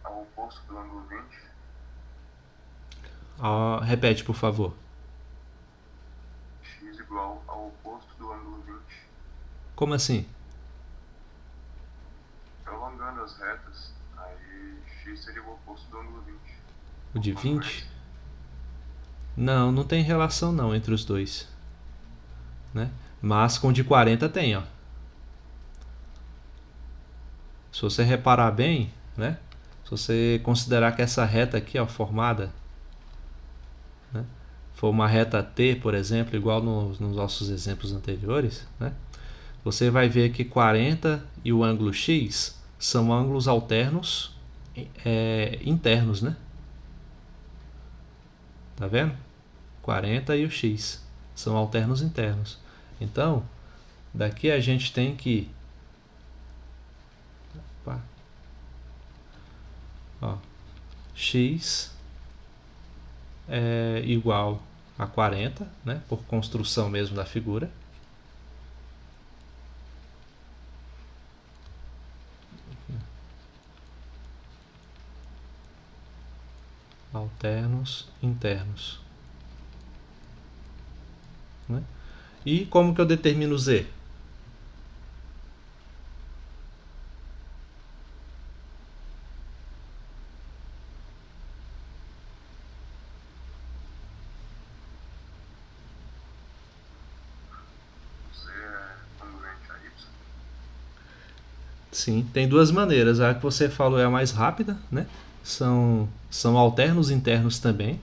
ao oposto do ângulo 20. Repete, por favor. X igual ao oposto do ângulo 20. Como assim? Prolongando as retas, aí X seria o oposto do ângulo 20. O de 20? Não, não tem relação não entre os dois, né? Mas com o de 40 tem, ó. Se você reparar bem, né? Se você considerar que essa reta aqui, ó, formada, né, for uma reta T, por exemplo, igual nos nossos exemplos anteriores, né? Você vai ver que 40 e o ângulo X são ângulos alternos internos, né? Tá vendo? 40 e o X são alternos internos. Então, daqui a gente tem que X é igual a 40, né? Por construção mesmo da figura. Alternos internos, né? E como que eu determino Z? Z é congruente a Y. Sim, tem duas maneiras. A que você falou é a mais rápida, né? São alternos internos também.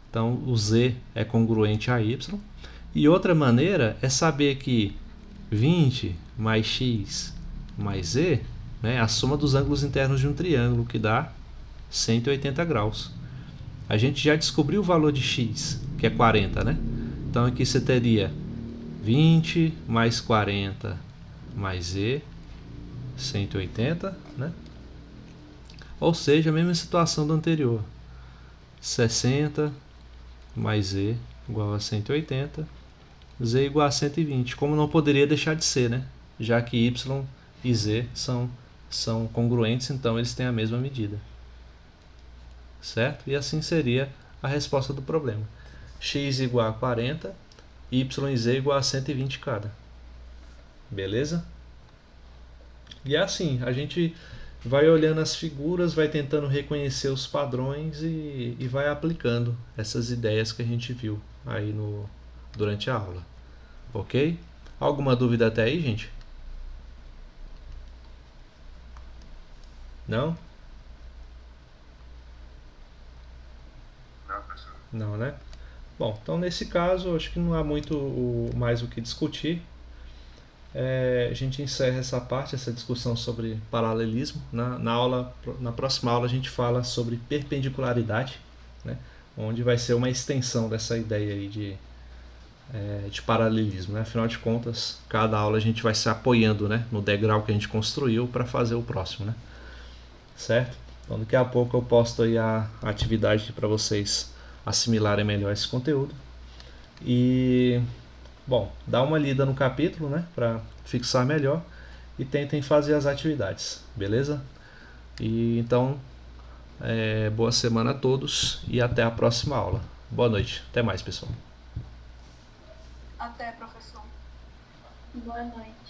Então o Z é congruente a Y. E outra maneira é saber que 20 mais X mais Z, né, é a soma dos ângulos internos de um triângulo, que dá 180 graus. A gente já descobriu o valor de X, que é 40, né? Então aqui você teria 20 mais 40 mais Z, 180, né? Ou seja, a mesma situação do anterior. 60 mais Z igual a 180, Z igual a 120. Como não poderia deixar de ser, né? Já que Y e Z são congruentes, então eles têm a mesma medida. Certo? E assim seria a resposta do problema. X igual a 40, Y e Z igual a 120 cada. Beleza? E é assim, a gente vai olhando as figuras, vai tentando reconhecer os padrões e vai aplicando essas ideias que a gente viu aí durante a aula. Ok? Alguma dúvida até aí, gente? Não? Não, professor. Não, né? Bom, então nesse caso, acho que não há muito mais o que discutir. A gente encerra essa parte, essa discussão sobre paralelismo. Na próxima aula a gente fala sobre perpendicularidade, né? Onde vai ser uma extensão dessa ideia aí de paralelismo, né? Afinal de contas, cada aula a gente vai se apoiando, né, no degrau que a gente construiu para fazer o próximo, né? Certo? Então daqui a pouco eu posto aí a atividade para vocês assimilarem melhor esse conteúdo. E, bom, dá uma lida no capítulo, né, para fixar melhor e tentem fazer as atividades, beleza? E então, boa semana a todos e até a próxima aula. Boa noite, até mais, pessoal. Até, professor. Boa noite.